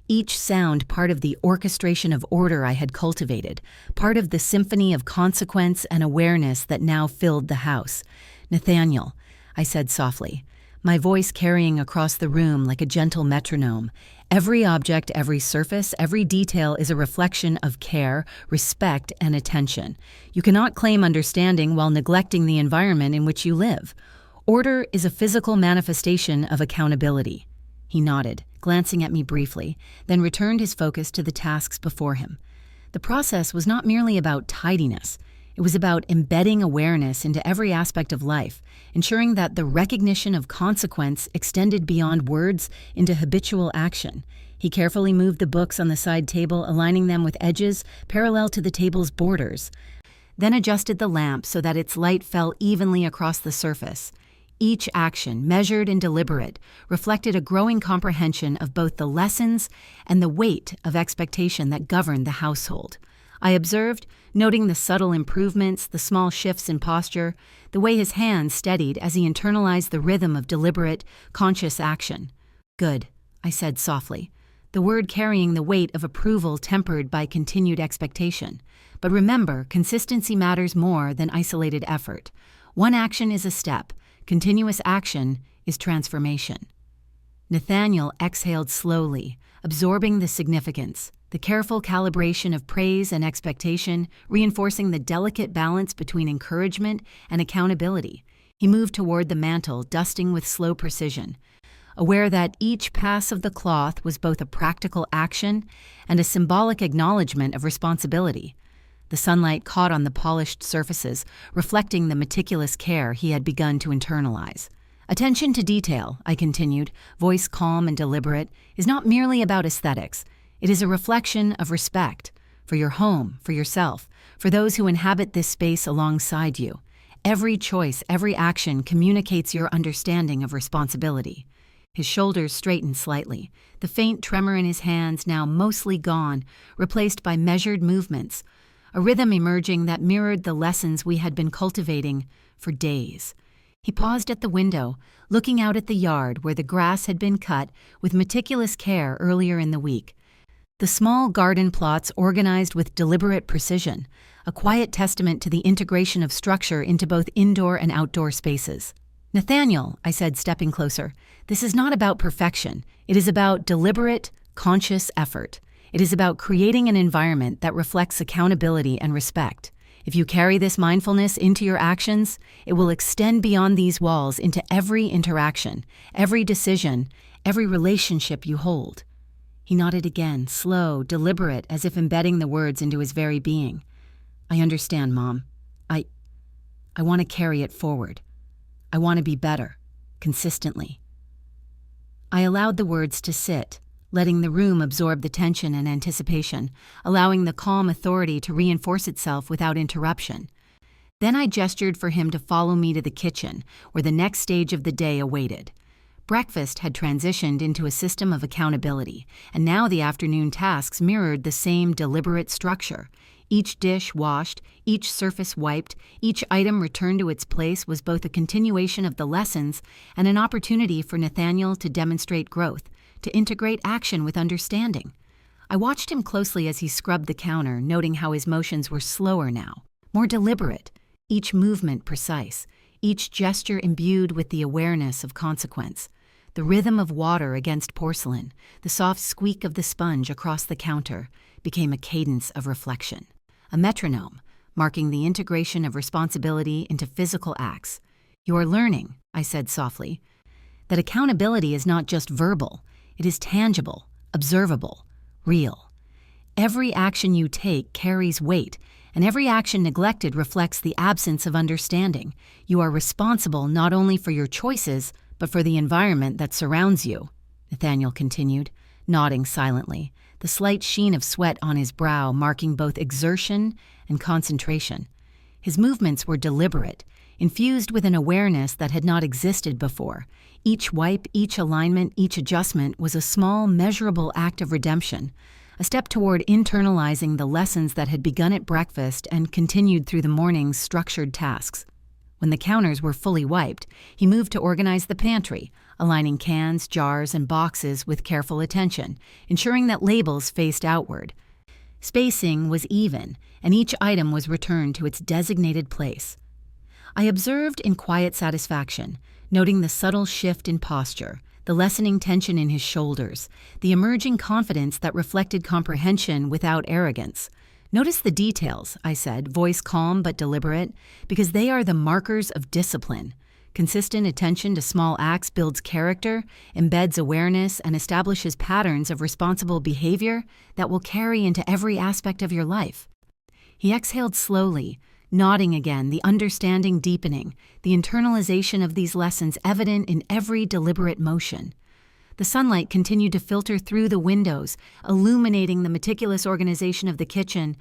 Each sound part of the orchestration of order I had cultivated, part of the symphony of consequence and awareness that now filled the house. "Nathaniel," I said softly, my voice carrying across the room like a gentle metronome. Every object, every surface, every detail is a reflection of care, respect, and attention. You cannot claim understanding while neglecting the environment in which you live. Order is a physical manifestation of accountability. He nodded, glancing at me briefly, then returned his focus to the tasks before him. The process was not merely about tidiness. It was about embedding awareness into every aspect of life, ensuring that the recognition of consequence extended beyond words into habitual action. He carefully moved the books on the side table, aligning them with edges parallel to the table's borders, then adjusted the lamp so that its light fell evenly across the surface. Each action, measured and deliberate, reflected a growing comprehension of both the lessons and the weight of expectation that governed the household. I observed, noting the subtle improvements, the small shifts in posture, the way his hands steadied as he internalized the rhythm of deliberate, conscious action. "Good," I said softly, the word carrying the weight of approval tempered by continued expectation. "But remember, consistency matters more than isolated effort. One action is a step. Continuous action is transformation." Nathaniel exhaled slowly, absorbing the significance, the careful calibration of praise and expectation, reinforcing the delicate balance between encouragement and accountability. He moved toward the mantel, dusting with slow precision, aware that each pass of the cloth was both a practical action and a symbolic acknowledgement of responsibility. The sunlight caught on the polished surfaces, reflecting the meticulous care he had begun to internalize. Attention to detail, I continued, voice calm and deliberate, is not merely about aesthetics. It is a reflection of respect for your home, for yourself, for those who inhabit this space alongside you. Every choice, every action communicates your understanding of responsibility. His shoulders straightened slightly, the faint tremor in his hands now mostly gone, replaced by measured movements, a rhythm emerging that mirrored the lessons we had been cultivating for days. He paused at the window, looking out at the yard where the grass had been cut with meticulous care earlier in the week. The small garden plots organized with deliberate precision, a quiet testament to the integration of structure into both indoor and outdoor spaces. "Nathaniel," I said, stepping closer, "this is not about perfection. It is about deliberate, conscious effort. It is about creating an environment that reflects accountability and respect. If you carry this mindfulness into your actions, it will extend beyond these walls into every interaction, every decision, every relationship you hold." He nodded again, slow, deliberate, as if embedding the words into his very being. "I understand, Mom. I want to carry it forward. I want to be better, consistently." I allowed the words to sit, letting the room absorb the tension and anticipation, allowing the calm authority to reinforce itself without interruption. Then I gestured for him to follow me to the kitchen, where the next stage of the day awaited. Breakfast had transitioned into a system of accountability, and now the afternoon tasks mirrored the same deliberate structure. Each dish washed, each surface wiped, each item returned to its place was both a continuation of the lessons and an opportunity for Nathaniel to demonstrate growth, to integrate action with understanding. I watched him closely as he scrubbed the counter, noting how his motions were slower now, more deliberate, each movement precise, each gesture imbued with the awareness of consequence. The rhythm of water against porcelain, the soft squeak of the sponge across the counter, became a cadence of reflection, a metronome, marking the integration of responsibility into physical acts. "You are learning," I said softly, "that accountability is not just verbal. It is tangible, observable, real. Every action you take carries weight, and every action neglected reflects the absence of understanding. You are responsible not only for your choices, but for the environment that surrounds you," Nathaniel continued, nodding silently, the slight sheen of sweat on his brow marking both exertion and concentration. His movements were deliberate, infused with an awareness that had not existed before. Each wipe, each alignment, each adjustment was a small, measurable act of redemption, a step toward internalizing the lessons that had begun at breakfast and continued through the morning's structured tasks. When the counters were fully wiped, he moved to organize the pantry, aligning cans, jars, and boxes with careful attention, ensuring that labels faced outward. Spacing was even, and each item was returned to its designated place. I observed in quiet satisfaction, noting the subtle shift in posture, the lessening tension in his shoulders, the emerging confidence that reflected comprehension without arrogance. "Notice the details," I said, voice calm but deliberate, "because they are the markers of discipline. Consistent attention to small acts builds character, embeds awareness, and establishes patterns of responsible behavior that will carry into every aspect of your life." He exhaled slowly, nodding again, the understanding deepening, the internalization of these lessons evident in every deliberate motion. The sunlight continued to filter through the windows, illuminating the meticulous organization of the kitchen,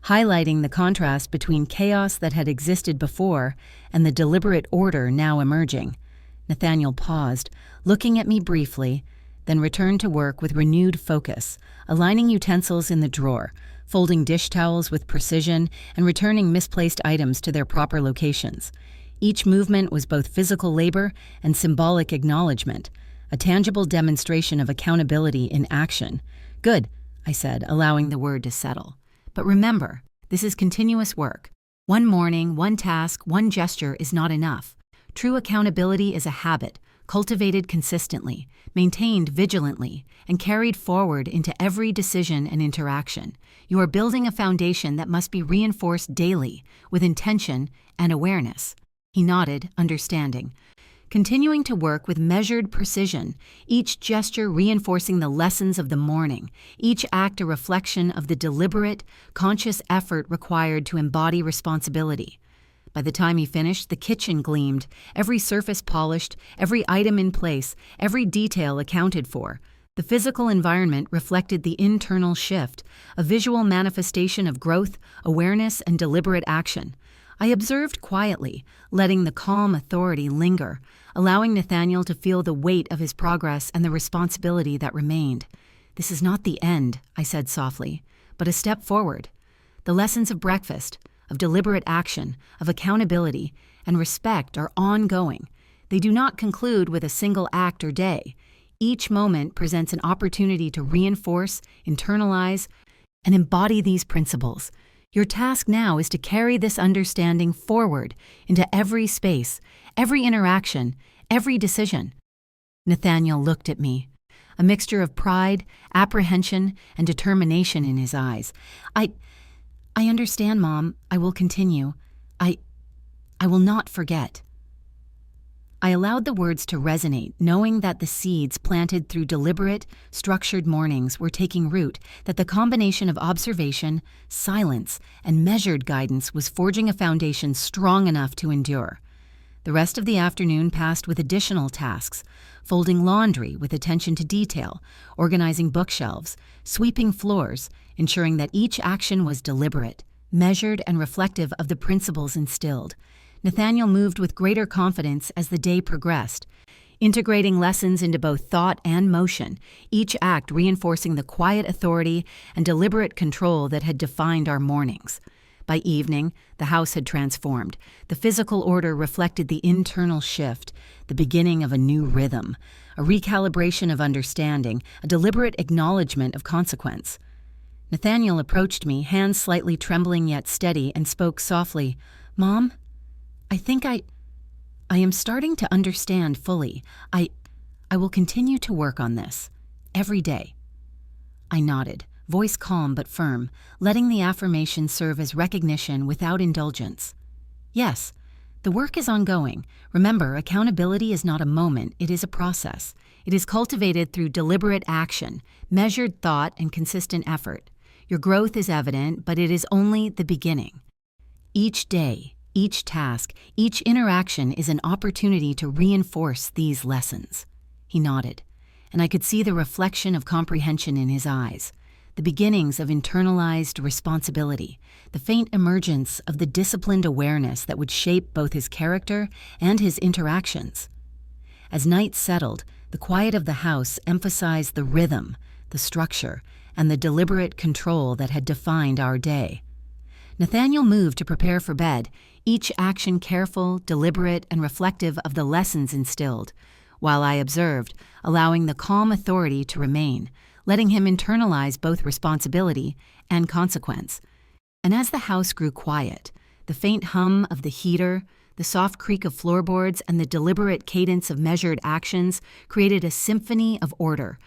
highlighting the contrast between chaos that had existed before and the deliberate order now emerging. Nathaniel paused, looking at me briefly, then returned to work with renewed focus, aligning utensils in the drawer, folding dish towels with precision, and returning misplaced items to their proper locations. Each movement was both physical labor and symbolic acknowledgement, a tangible demonstration of accountability in action. "Good," I said, allowing the word to settle. "But remember, this is continuous work. One morning, one task, one gesture is not enough. True accountability is a habit, cultivated consistently, maintained vigilantly, and carried forward into every decision and interaction. You are building a foundation that must be reinforced daily with intention and awareness. He nodded, understanding. Continuing to work with measured precision, each gesture reinforcing the lessons of the morning, each act a reflection of the deliberate, conscious effort required to embody responsibility. By the time he finished, the kitchen gleamed, every surface polished, every item in place, every detail accounted for. The physical environment reflected the internal shift, a visual manifestation of growth, awareness, and deliberate action. I observed quietly, letting the calm authority linger, allowing Nathaniel to feel the weight of his progress and the responsibility that remained. "This is not the end," I said softly, "but a step forward. The lessons of breakfast, of deliberate action, of accountability, and respect are ongoing. They do not conclude with a single act or day. Each moment presents an opportunity to reinforce, internalize, and embody these principles. Your task now is to carry this understanding forward into every space, every interaction, every decision." Nathaniel looked at me, a mixture of pride, apprehension, and determination in his eyes. I understand, Mom. I will continue. I will not forget." I allowed the words to resonate, knowing that the seeds planted through deliberate, structured mornings were taking root, that the combination of observation, silence, and measured guidance was forging a foundation strong enough to endure. The rest of the afternoon passed with additional tasks, folding laundry with attention to detail, organizing bookshelves, sweeping floors, ensuring that each action was deliberate, measured, and reflective of the principles instilled. Nathaniel moved with greater confidence as the day progressed, integrating lessons into both thought and motion, each act reinforcing the quiet authority and deliberate control that had defined our mornings. By evening, the house had transformed. The physical order reflected the internal shift, the beginning of a new rhythm, a recalibration of understanding, a deliberate acknowledgement of consequence. Nathaniel approached me, hands slightly trembling yet steady, and spoke softly, "Mom, I think I am starting to understand fully. I will continue to work on this, every day." I nodded, voice calm but firm, letting the affirmation serve as recognition without indulgence. "Yes, the work is ongoing. Remember, accountability is not a moment, it is a process. It is cultivated through deliberate action, measured thought, and consistent effort. Your growth is evident, but it is only the beginning. Each day, each task, each interaction is an opportunity to reinforce these lessons." He nodded, and I could see the reflection of comprehension in his eyes, the beginnings of internalized responsibility, the faint emergence of the disciplined awareness that would shape both his character and his interactions. As night settled, the quiet of the house emphasized the rhythm, the structure, and the deliberate control that had defined our day. Nathaniel moved to prepare for bed, each action careful, deliberate, and reflective of the lessons instilled, while I observed, allowing the calm authority to remain, letting him internalize both responsibility and consequence. And as the house grew quiet, the faint hum of the heater, the soft creak of floorboards, and the deliberate cadence of measured actions created a symphony of order,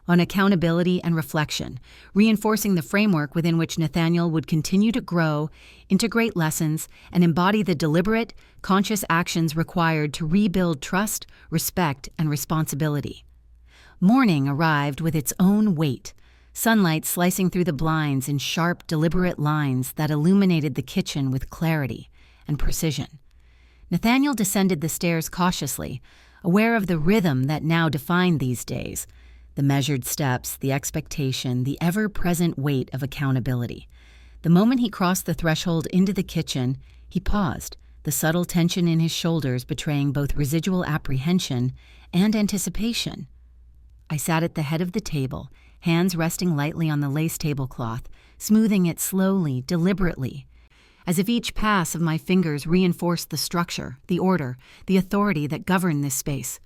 on accountability and reflection, reinforcing the framework within which Nathaniel would continue to grow, integrate lessons, and embody the deliberate, conscious actions required to rebuild trust, respect, and responsibility. Morning arrived with its own weight, sunlight slicing through the blinds in sharp, deliberate lines that illuminated the kitchen with clarity and precision. Nathaniel descended the stairs cautiously, aware of the rhythm that now defined these days, the measured steps, the expectation, the ever-present weight of accountability. The moment he crossed the threshold into the kitchen, he paused, the subtle tension in his shoulders betraying both residual apprehension and anticipation. I sat at the head of the table, hands resting lightly on the lace tablecloth, smoothing it slowly, deliberately, as if each pass of my fingers reinforced the structure, the order, the authority that governed this space.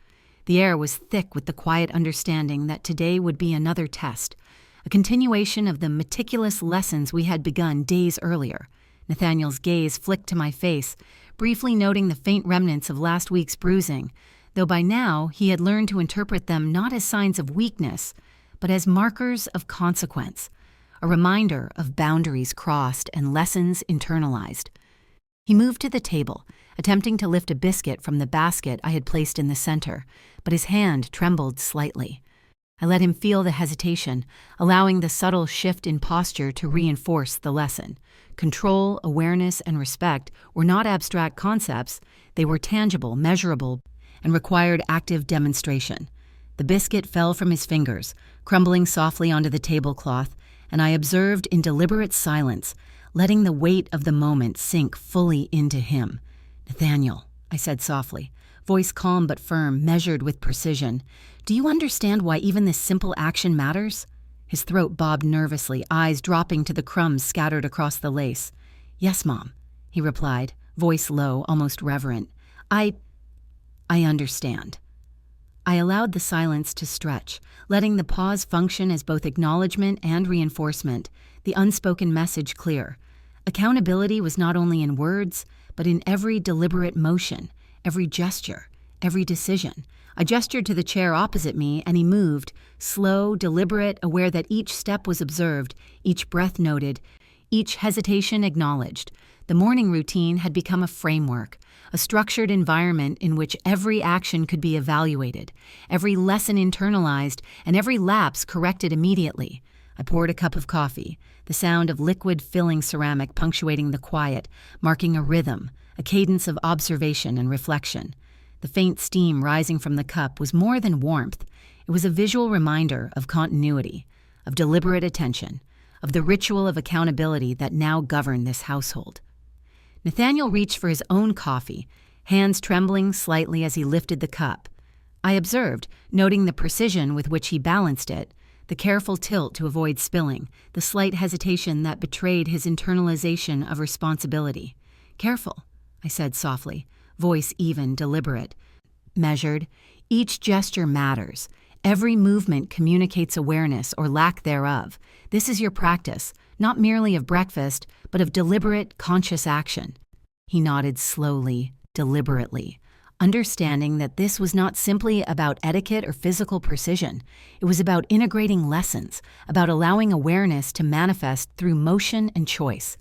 The air was thick with the quiet understanding that today would be another test, a continuation of the meticulous lessons we had begun days earlier. Nathaniel's gaze flicked to my face, briefly noting the faint remnants of last week's bruising, though by now he had learned to interpret them not as signs of weakness, but as markers of consequence, a reminder of boundaries crossed and lessons internalized. He moved to the table, attempting to lift a biscuit from the basket I had placed in the center, but his hand trembled slightly. I let him feel the hesitation, allowing the subtle shift in posture to reinforce the lesson. Control, awareness, and respect were not abstract concepts, they were tangible, measurable, and required active demonstration. The biscuit fell from his fingers, crumbling softly onto the tablecloth, and I observed in deliberate silence, letting the weight of the moment sink fully into him. "Nathaniel," I said softly, voice calm but firm, measured with precision, "do you understand why even this simple action matters?" His throat bobbed nervously, eyes dropping to the crumbs scattered across the lace. "Yes, Mom," he replied, voice low, almost reverent. I understand." I allowed the silence to stretch, letting the pause function as both acknowledgement and reinforcement, the unspoken message clear. Accountability was not only in words, but in every deliberate motion, every gesture, every decision. I gestured to the chair opposite me, and he moved, slow, deliberate, aware that each step was observed, each breath noted, each hesitation acknowledged. The morning routine had become a framework, a structured environment in which every action could be evaluated, every lesson internalized, and every lapse corrected immediately. I poured a cup of coffee, the sound of liquid filling ceramic punctuating the quiet, marking a rhythm, a cadence of observation and reflection. The faint steam rising from the cup was more than warmth. It was a visual reminder of continuity, of deliberate attention, of the ritual of accountability that now governed this household. Nathaniel reached for his own coffee, hands trembling slightly as he lifted the cup. I observed, noting the precision with which he balanced it, the careful tilt to avoid spilling, the slight hesitation that betrayed his internalization of responsibility. "Careful," I said softly, voice even, deliberate, measured. "Each gesture matters. Every movement communicates awareness or lack thereof. This is your practice, not merely of breakfast, but of deliberate, conscious action." He nodded slowly, deliberately, understanding that this was not simply about etiquette or physical precision. It was about integrating lessons, about allowing awareness to manifest through motion and choice.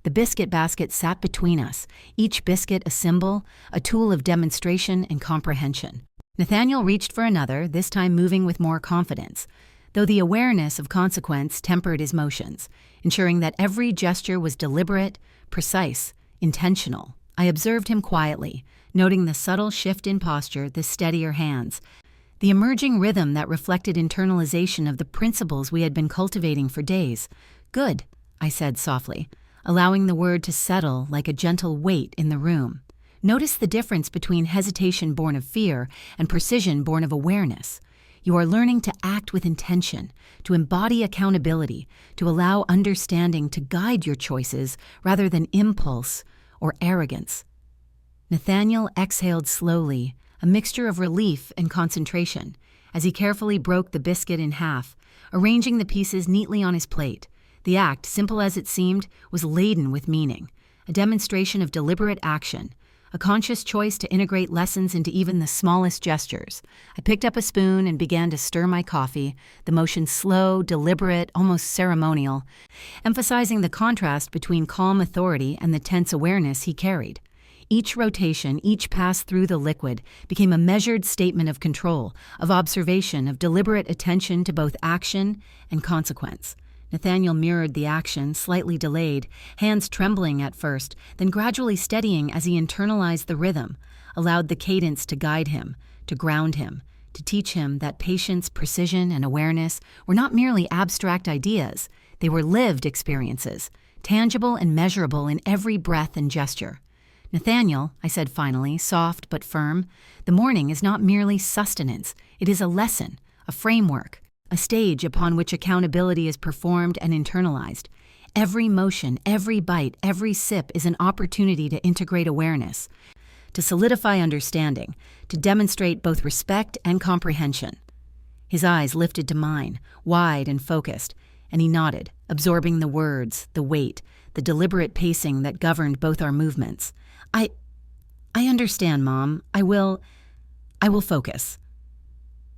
The biscuit basket sat between us, each biscuit a symbol, a tool of demonstration and comprehension. Nathaniel reached for another, this time moving with more confidence, though the awareness of consequence tempered his motions, ensuring that every gesture was deliberate, precise, intentional. I observed him quietly, noting the subtle shift in posture, the steadier hands, the emerging rhythm that reflected internalization of the principles we had been cultivating for days. "Good," I said softly, allowing the word to settle like a gentle weight in the room. Notice the difference between hesitation born of fear and precision born of awareness. You are learning to act with intention, to embody accountability, to allow understanding to guide your choices rather than impulse or arrogance. Nathaniel exhaled slowly, a mixture of relief and concentration, as he carefully broke the biscuit in half, arranging the pieces neatly on his plate. The act, simple as it seemed, was laden with meaning, a demonstration of deliberate action, a conscious choice to integrate lessons into even the smallest gestures. I picked up a spoon and began to stir my coffee, the motion slow, deliberate, almost ceremonial, emphasizing the contrast between calm authority and the tense awareness he carried. Each rotation, each pass through the liquid, became a measured statement of control, of observation, of deliberate attention to both action and consequence. Nathaniel mirrored the action, slightly delayed, hands trembling at first, then gradually steadying as he internalized the rhythm, allowed the cadence to guide him, to ground him, to teach him that patience, precision, and awareness were not merely abstract ideas, they were lived experiences, tangible and measurable in every breath and gesture. "Nathaniel," I said finally, soft but firm, "the morning is not merely sustenance, it is a lesson, a framework, a stage upon which accountability is performed and internalized. Every motion, every bite, every sip is an opportunity to integrate awareness, to solidify understanding, to demonstrate both respect and comprehension." His eyes lifted to mine, wide and focused, and he nodded, absorbing the words, the weight, the deliberate pacing that governed both our movements. I understand, Mom. I will. I will focus.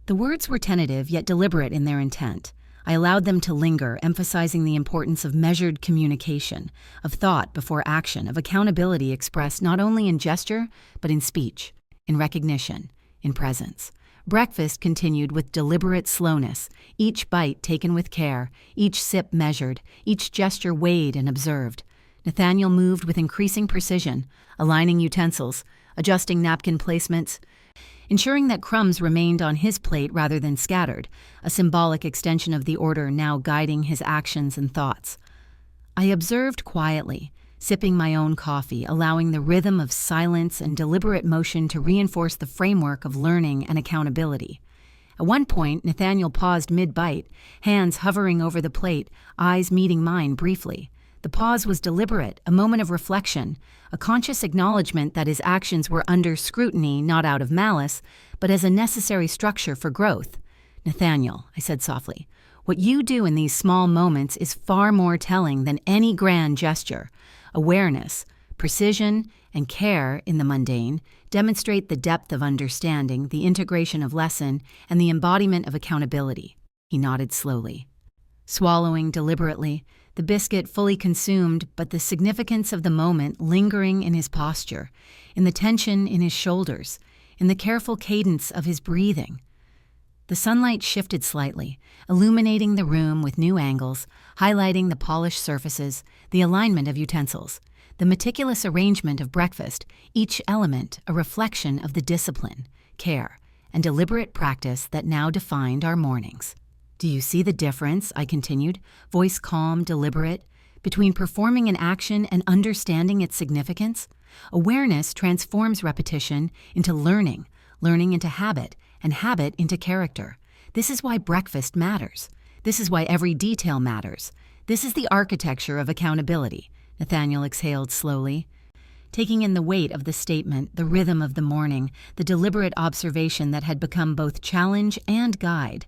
The words were tentative yet deliberate in their intent. I allowed them to linger, emphasizing the importance of measured communication, of thought before action, of accountability expressed not only in gesture, but in speech, in recognition, in presence. Breakfast continued with deliberate slowness, each bite taken with care, each sip measured, each gesture weighed and observed. Nathaniel moved with increasing precision, aligning utensils, adjusting napkin placements, ensuring that crumbs remained on his plate rather than scattered, a symbolic extension of the order now guiding his actions and thoughts. I observed quietly, sipping my own coffee, allowing the rhythm of silence and deliberate motion to reinforce the framework of learning and accountability. At one point, Nathaniel paused mid-bite, hands hovering over the plate, eyes meeting mine briefly. The pause was deliberate, a moment of reflection, a conscious acknowledgement that his actions were under scrutiny not out of malice, but as a necessary structure for growth. "Nathaniel," I said softly, "what you do in these small moments is far more telling than any grand gesture. Awareness, precision, and care in the mundane demonstrate the depth of understanding, the integration of lesson, and the embodiment of accountability." He nodded slowly. Swallowing deliberately, the biscuit fully consumed, but the significance of the moment lingering in his posture, in the tension in his shoulders, in the careful cadence of his breathing. The sunlight shifted slightly, illuminating the room with new angles, highlighting the polished surfaces, the alignment of utensils, the meticulous arrangement of breakfast, each element a reflection of the discipline, care, and deliberate practice that now defined our mornings. "Do you see the difference?" I continued, voice calm, deliberate, "between performing an action and understanding its significance? Awareness transforms repetition into learning, learning into habit, and habit into character. This is why breakfast matters. This is why every detail matters. This is the architecture of accountability." Nathaniel exhaled slowly, taking in the weight of the statement, the rhythm of the morning, the deliberate observation that had become both challenge and guide.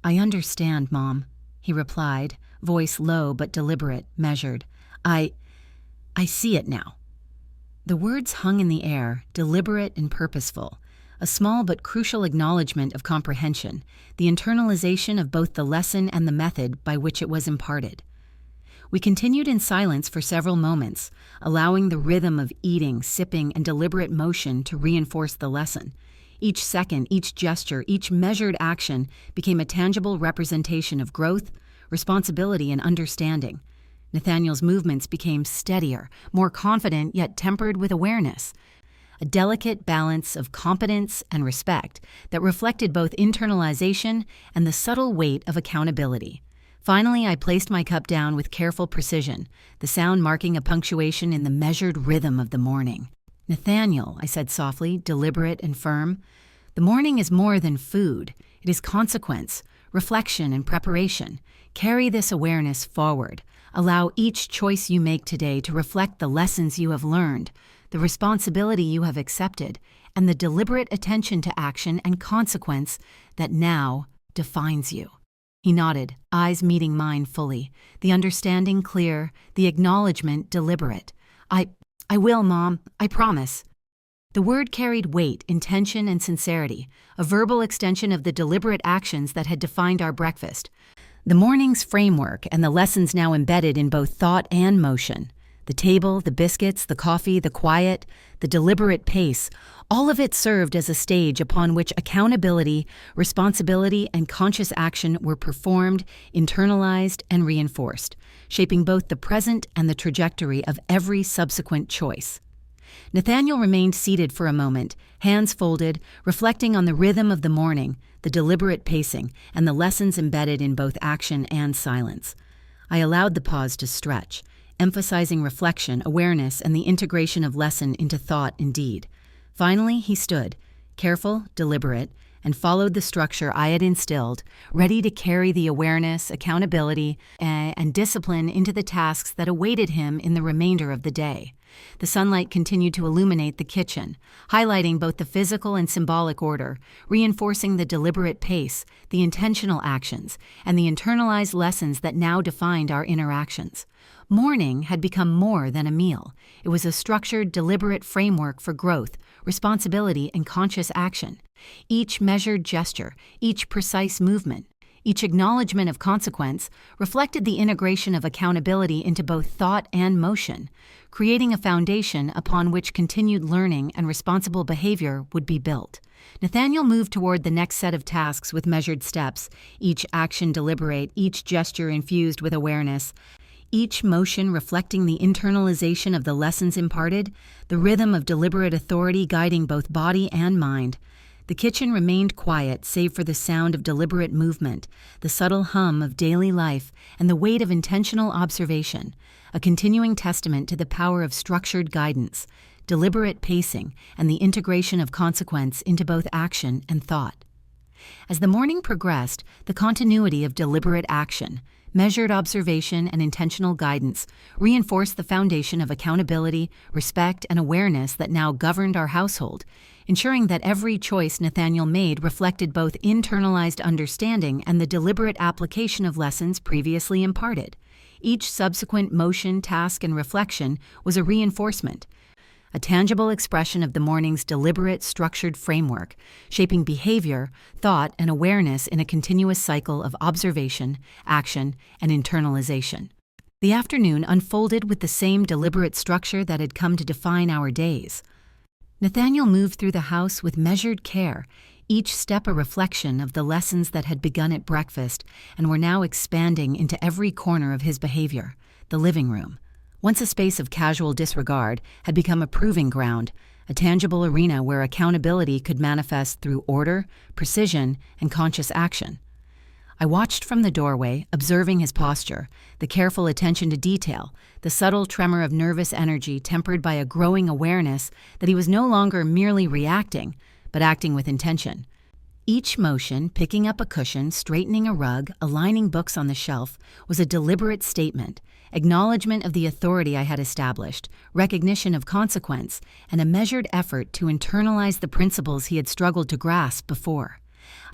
I understand, Mom," he replied, voice low but deliberate, measured. I see it now." The words hung in the air, deliberate and purposeful, a small but crucial acknowledgement of comprehension, the internalization of both the lesson and the method by which it was imparted. We continued in silence for several moments, allowing the rhythm of eating, sipping, and deliberate motion to reinforce the lesson. Each second, each gesture, each measured action became a tangible representation of growth, responsibility, and understanding. Nathaniel's movements became steadier, more confident yet tempered with awareness, a delicate balance of competence and respect that reflected both internalization and the subtle weight of accountability. Finally, I placed my cup down with careful precision, the sound marking a punctuation in the measured rhythm of the morning. "Nathaniel," I said softly, deliberate and firm, "the morning is more than food. It is consequence, reflection, and preparation. Carry this awareness forward. Allow each choice you make today to reflect the lessons you have learned, the responsibility you have accepted, and the deliberate attention to action and consequence that now defines you." He nodded, eyes meeting mine fully, the understanding clear, the acknowledgement deliberate. I will, Mom. I promise." The word carried weight, intention, and sincerity, a verbal extension of the deliberate actions that had defined our breakfast. The morning's framework and the lessons now embedded in both thought and motion. The table, the biscuits, the coffee, the quiet, the deliberate pace, all of it served as a stage upon which accountability, responsibility, and conscious action were performed, internalized, and reinforced, shaping both the present and the trajectory of every subsequent choice. Nathaniel remained seated for a moment, hands folded, reflecting on the rhythm of the morning, the deliberate pacing, and the lessons embedded in both action and silence. I allowed the pause to stretch, emphasizing reflection, awareness, and the integration of lesson into thought and deed. Finally, he stood, careful, deliberate, and followed the structure I had instilled, ready to carry the awareness, accountability, and discipline into the tasks that awaited him in the remainder of the day. The sunlight continued to illuminate the kitchen, highlighting both the physical and symbolic order, reinforcing the deliberate pace, the intentional actions, and the internalized lessons that now defined our interactions. Morning had become more than a meal. It was a structured, deliberate framework for growth, responsibility, and conscious action. Each measured gesture, each precise movement, each acknowledgement of consequence reflected the integration of accountability into both thought and motion, creating a foundation upon which continued learning and responsible behavior would be built. Nathaniel moved toward the next set of tasks with measured steps, each action deliberate, each gesture infused with awareness, each motion reflecting the internalization of the lessons imparted, the rhythm of deliberate authority guiding both body and mind. The kitchen remained quiet save for the sound of deliberate movement, the subtle hum of daily life, and the weight of intentional observation, a continuing testament to the power of structured guidance, deliberate pacing, and the integration of consequence into both action and thought. As the morning progressed, the continuity of deliberate action, measured observation, and intentional guidance reinforced the foundation of accountability, respect, and awareness that now governed our household, ensuring that every choice Nathaniel made reflected both internalized understanding and the deliberate application of lessons previously imparted. Each subsequent motion, task, and reflection was a reinforcement, a tangible expression of the morning's deliberate, structured framework, shaping behavior, thought, and awareness in a continuous cycle of observation, action, and internalization. The afternoon unfolded with the same deliberate structure that had come to define our days. Nathaniel moved through the house with measured care, each step a reflection of the lessons that had begun at breakfast and were now expanding into every corner of his behavior. The living room, once a space of casual disregard, had become a proving ground, a tangible arena where accountability could manifest through order, precision, and conscious action. I watched from the doorway, observing his posture, the careful attention to detail, the subtle tremor of nervous energy tempered by a growing awareness that he was no longer merely reacting, but acting with intention. Each motion, picking up a cushion, straightening a rug, aligning books on the shelf, was a deliberate statement, acknowledgement of the authority I had established, recognition of consequence, and a measured effort to internalize the principles he had struggled to grasp before.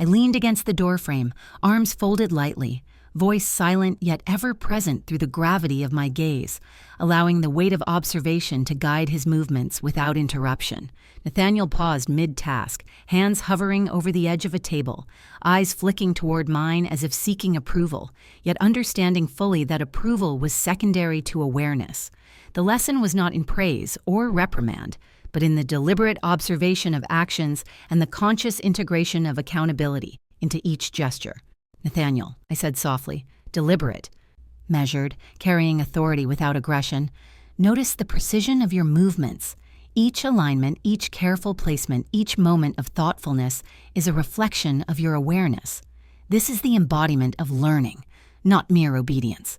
I leaned against the doorframe, arms folded lightly, voice silent yet ever present through the gravity of my gaze, allowing the weight of observation to guide his movements without interruption. Nathaniel paused mid-task, hands hovering over the edge of a table, eyes flicking toward mine as if seeking approval, yet understanding fully that approval was secondary to awareness. The lesson was not in praise or reprimand, but in the deliberate observation of actions and the conscious integration of accountability into each gesture. "Nathaniel," I said softly, "deliberate, measured, carrying authority without aggression. Notice the precision of your movements. Each alignment, each careful placement, each moment of thoughtfulness is a reflection of your awareness. This is the embodiment of learning, not mere obedience."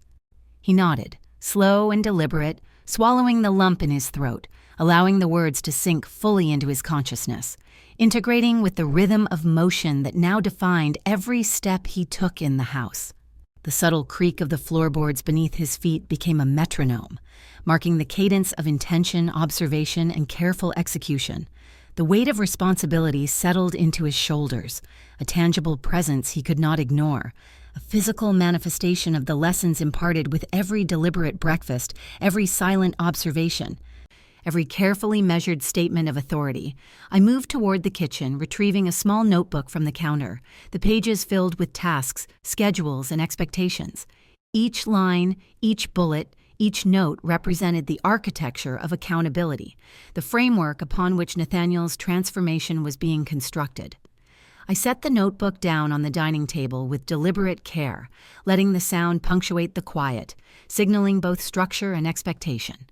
He nodded, slow and deliberate, swallowing the lump in his throat, allowing the words to sink fully into his consciousness, integrating with the rhythm of motion that now defined every step he took in the house. The subtle creak of the floorboards beneath his feet became a metronome, marking the cadence of intention, observation, and careful execution. The weight of responsibility settled into his shoulders, a tangible presence he could not ignore, a physical manifestation of the lessons imparted with every deliberate breakfast, every silent observation, every carefully measured statement of authority. I moved toward the kitchen, retrieving a small notebook from the counter, the pages filled with tasks, schedules, and expectations. Each line, each bullet, each note represented the architecture of accountability, the framework upon which Nathaniel's transformation was being constructed. I set the notebook down on the dining table with deliberate care, letting the sound punctuate the quiet, signaling both structure and expectation.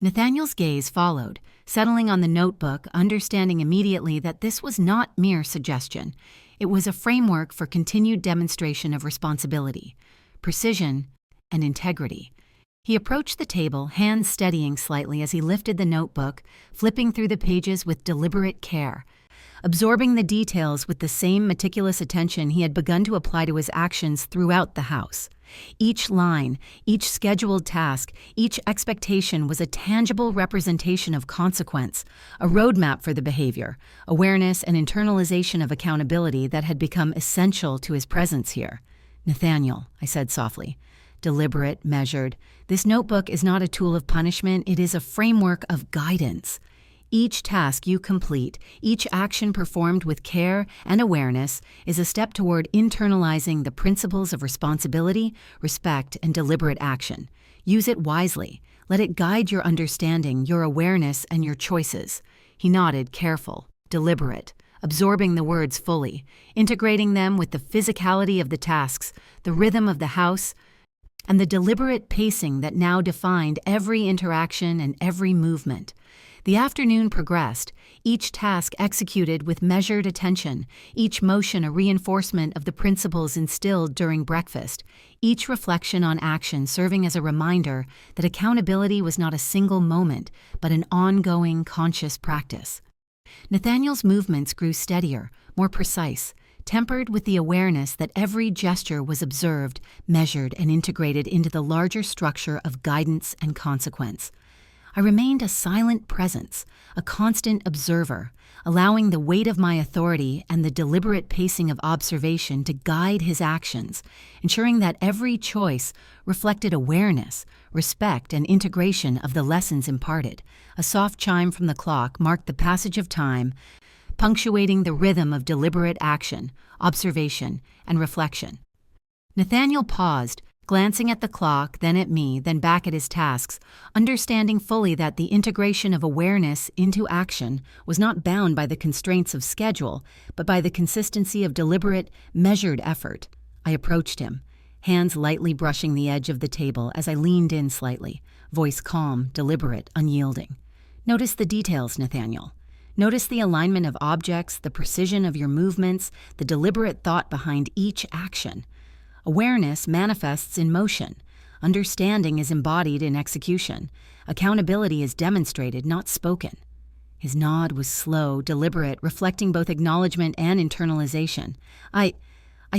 Nathaniel's gaze followed, settling on the notebook, understanding immediately that this was not mere suggestion. It was a framework for continued demonstration of responsibility, precision, and integrity. He approached the table, hands steadying slightly as he lifted the notebook, flipping through the pages with deliberate care, absorbing the details with the same meticulous attention he had begun to apply to his actions throughout the house. Each line, each scheduled task, each expectation was a tangible representation of consequence, a roadmap for the behavior, awareness, and internalization of accountability that had become essential to his presence here. "Nathaniel," I said softly, deliberate, measured, "this notebook is not a tool of punishment, it is a framework of guidance. Each task you complete, each action performed with care and awareness is a step toward internalizing the principles of responsibility, respect, and deliberate action. Use it wisely. Let it guide your understanding, your awareness, and your choices." He nodded, careful, deliberate, absorbing the words fully, integrating them with the physicality of the tasks, the rhythm of the house, and the deliberate pacing that now defined every interaction and every movement. The afternoon progressed, each task executed with measured attention, each motion a reinforcement of the principles instilled during breakfast, each reflection on action serving as a reminder that accountability was not a single moment, but an ongoing, conscious practice. Nathaniel's movements grew steadier, more precise, tempered with the awareness that every gesture was observed, measured, and integrated into the larger structure of guidance and consequence. I remained a silent presence, a constant observer, allowing the weight of my authority and the deliberate pacing of observation to guide his actions, ensuring that every choice reflected awareness, respect, and integration of the lessons imparted. A soft chime from the clock marked the passage of time, punctuating the rhythm of deliberate action, observation, and reflection. Nathaniel paused, glancing at the clock, then at me, then back at his tasks, understanding fully that the integration of awareness into action was not bound by the constraints of schedule, but by the consistency of deliberate, measured effort. I approached him, hands lightly brushing the edge of the table as I leaned in slightly, voice calm, deliberate, unyielding. "Notice the details, Nathaniel. Notice the alignment of objects, the precision of your movements, the deliberate thought behind each action. Awareness manifests in motion. Understanding is embodied in execution. Accountability is demonstrated, not spoken." His nod was slow, deliberate, reflecting both acknowledgement and internalization. I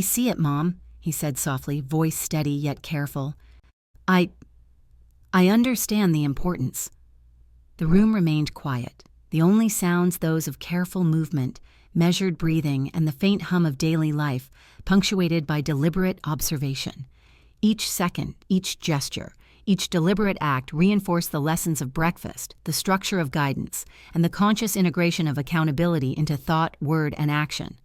see it, Mom," he said softly, voice steady yet careful. I understand the importance." The room remained quiet, the only sounds those of careful movement, measured breathing, and the faint hum of daily life, punctuated by deliberate observation. Each second, each gesture, each deliberate act reinforced the lessons of breakfast, the structure of guidance, and the conscious integration of accountability into thought, word, and action.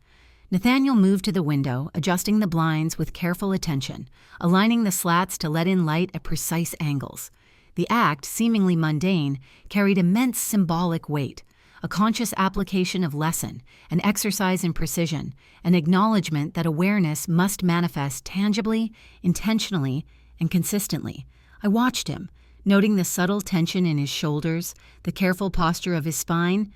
Nathaniel moved to the window, adjusting the blinds with careful attention, aligning the slats to let in light at precise angles. The act, seemingly mundane, carried immense symbolic weight, a conscious application of lesson, an exercise in precision, an acknowledgement that awareness must manifest tangibly, intentionally, and consistently. I watched him, noting the subtle tension in his shoulders, the careful posture of his spine,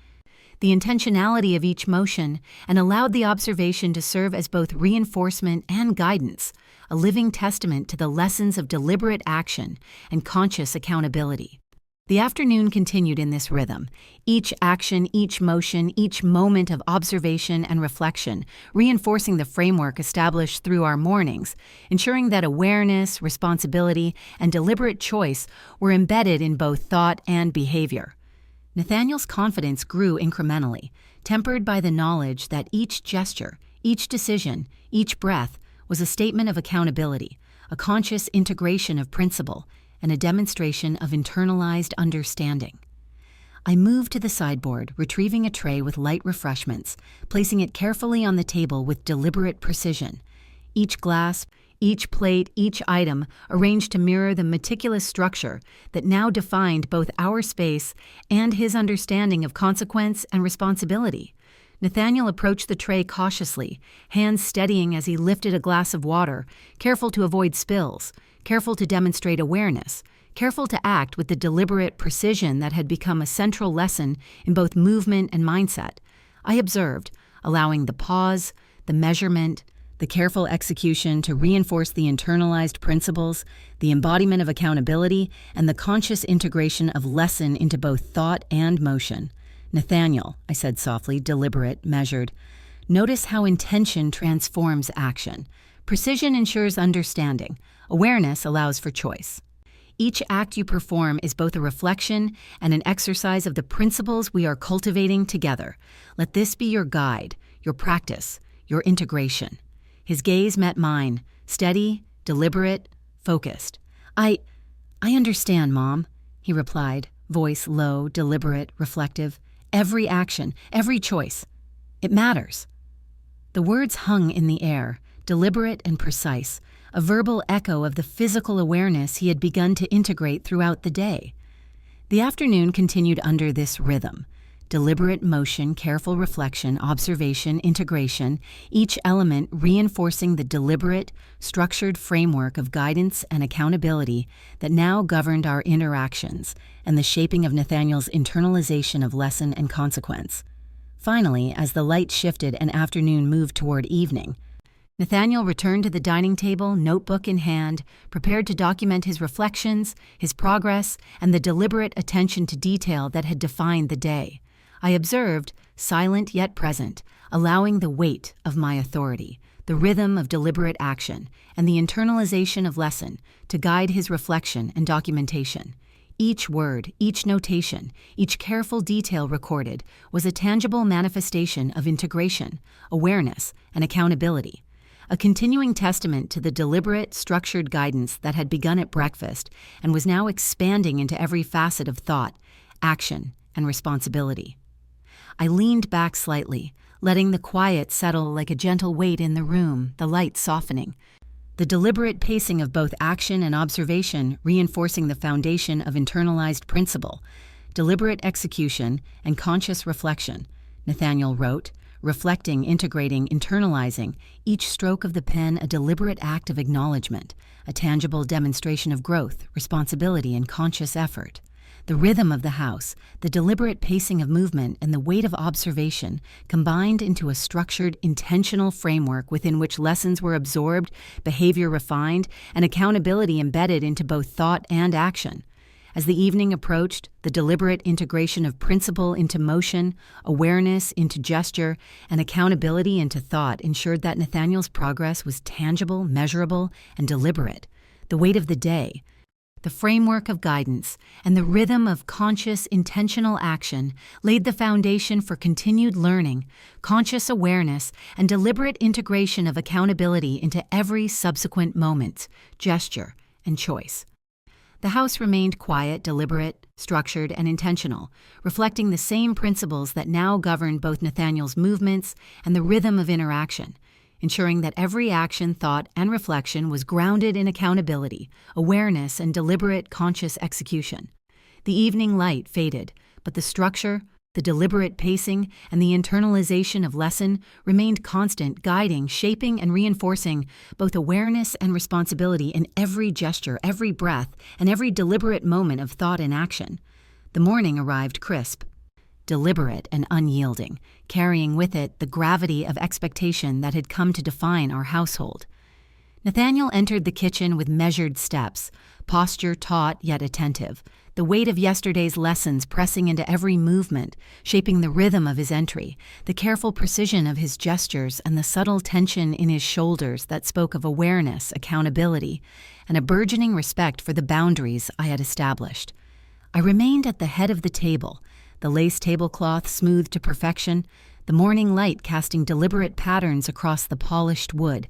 the intentionality of each motion, and allowed the observation to serve as both reinforcement and guidance, a living testament to the lessons of deliberate action and conscious accountability. The afternoon continued in this rhythm, each action, each motion, each moment of observation and reflection, reinforcing the framework established through our mornings, ensuring that awareness, responsibility, and deliberate choice were embedded in both thought and behavior. Nathaniel's confidence grew incrementally, tempered by the knowledge that each gesture, each decision, each breath was a statement of accountability, a conscious integration of principle, and a demonstration of internalized understanding. I moved to the sideboard, retrieving a tray with light refreshments, placing it carefully on the table with deliberate precision. Each glass, each plate, each item arranged to mirror the meticulous structure that now defined both our space and his understanding of consequence and responsibility. Nathaniel approached the tray cautiously, hands steadying as he lifted a glass of water, careful to avoid spills, careful to demonstrate awareness, careful to act with the deliberate precision that had become a central lesson in both movement and mindset. I observed, allowing the pause, the measurement, the careful execution to reinforce the internalized principles, the embodiment of accountability, and the conscious integration of lesson into both thought and motion. "Nathaniel," I said softly, deliberate, measured, "notice how intention transforms action. Precision ensures understanding. Awareness allows for choice. Each act you perform is both a reflection and an exercise of the principles we are cultivating together. Let this be your guide, your practice, your integration. His gaze met mine, steady, deliberate, focused. I understand, Mom, he replied, voice low, deliberate, reflective. Every action, every choice. It matters. The words hung in the air, deliberate and precise, a verbal echo of the physical awareness he had begun to integrate throughout the day. The afternoon continued under this rhythm. Deliberate motion, careful reflection, observation, integration, each element reinforcing the deliberate, structured framework of guidance and accountability that now governed our interactions and the shaping of Nathaniel's internalization of lesson and consequence. Finally, as the light shifted and afternoon moved toward evening, Nathaniel returned to the dining table, notebook in hand, prepared to document his reflections, his progress, and the deliberate attention to detail that had defined the day. I observed, silent yet present, allowing the weight of my authority, the rhythm of deliberate action, and the internalization of lesson to guide his reflection and documentation. Each word, each notation, each careful detail recorded was a tangible manifestation of integration, awareness, and accountability. A continuing testament to the deliberate, structured guidance that had begun at breakfast and was now expanding into every facet of thought, action, and responsibility. I leaned back slightly, letting the quiet settle like a gentle weight in the room, the light softening. The deliberate pacing of both action and observation reinforcing the foundation of internalized principle, deliberate execution, and conscious reflection, Nathaniel wrote, reflecting, integrating, internalizing, each stroke of the pen a deliberate act of acknowledgement, a tangible demonstration of growth, responsibility, and conscious effort. The rhythm of the house, the deliberate pacing of movement, and the weight of observation combined into a structured, intentional framework within which lessons were absorbed, behavior refined, and accountability embedded into both thought and action. As the evening approached, the deliberate integration of principle into motion, awareness into gesture, and accountability into thought ensured that Nathaniel's progress was tangible, measurable, and deliberate. The weight of the day, the framework of guidance, and the rhythm of conscious, intentional action laid the foundation for continued learning, conscious awareness, and deliberate integration of accountability into every subsequent moment, gesture, and choice. The house remained quiet, deliberate, structured, and intentional, reflecting the same principles that now governed both Nathaniel's movements and the rhythm of interaction, ensuring that every action, thought, and reflection was grounded in accountability, awareness, and deliberate, conscious execution. The evening light faded, but the structure, the deliberate pacing, and the internalization of lesson remained constant, guiding, shaping, and reinforcing both awareness and responsibility in every gesture, every breath, and every deliberate moment of thought and action. The morning arrived crisp, deliberate, and unyielding, carrying with it the gravity of expectation that had come to define our household. Nathaniel entered the kitchen with measured steps, posture taut yet attentive, the weight of yesterday's lessons pressing into every movement, shaping the rhythm of his entry, the careful precision of his gestures, and the subtle tension in his shoulders that spoke of awareness, accountability, and a burgeoning respect for the boundaries I had established. I remained at the head of the table, the lace tablecloth smoothed to perfection, the morning light casting deliberate patterns across the polished wood,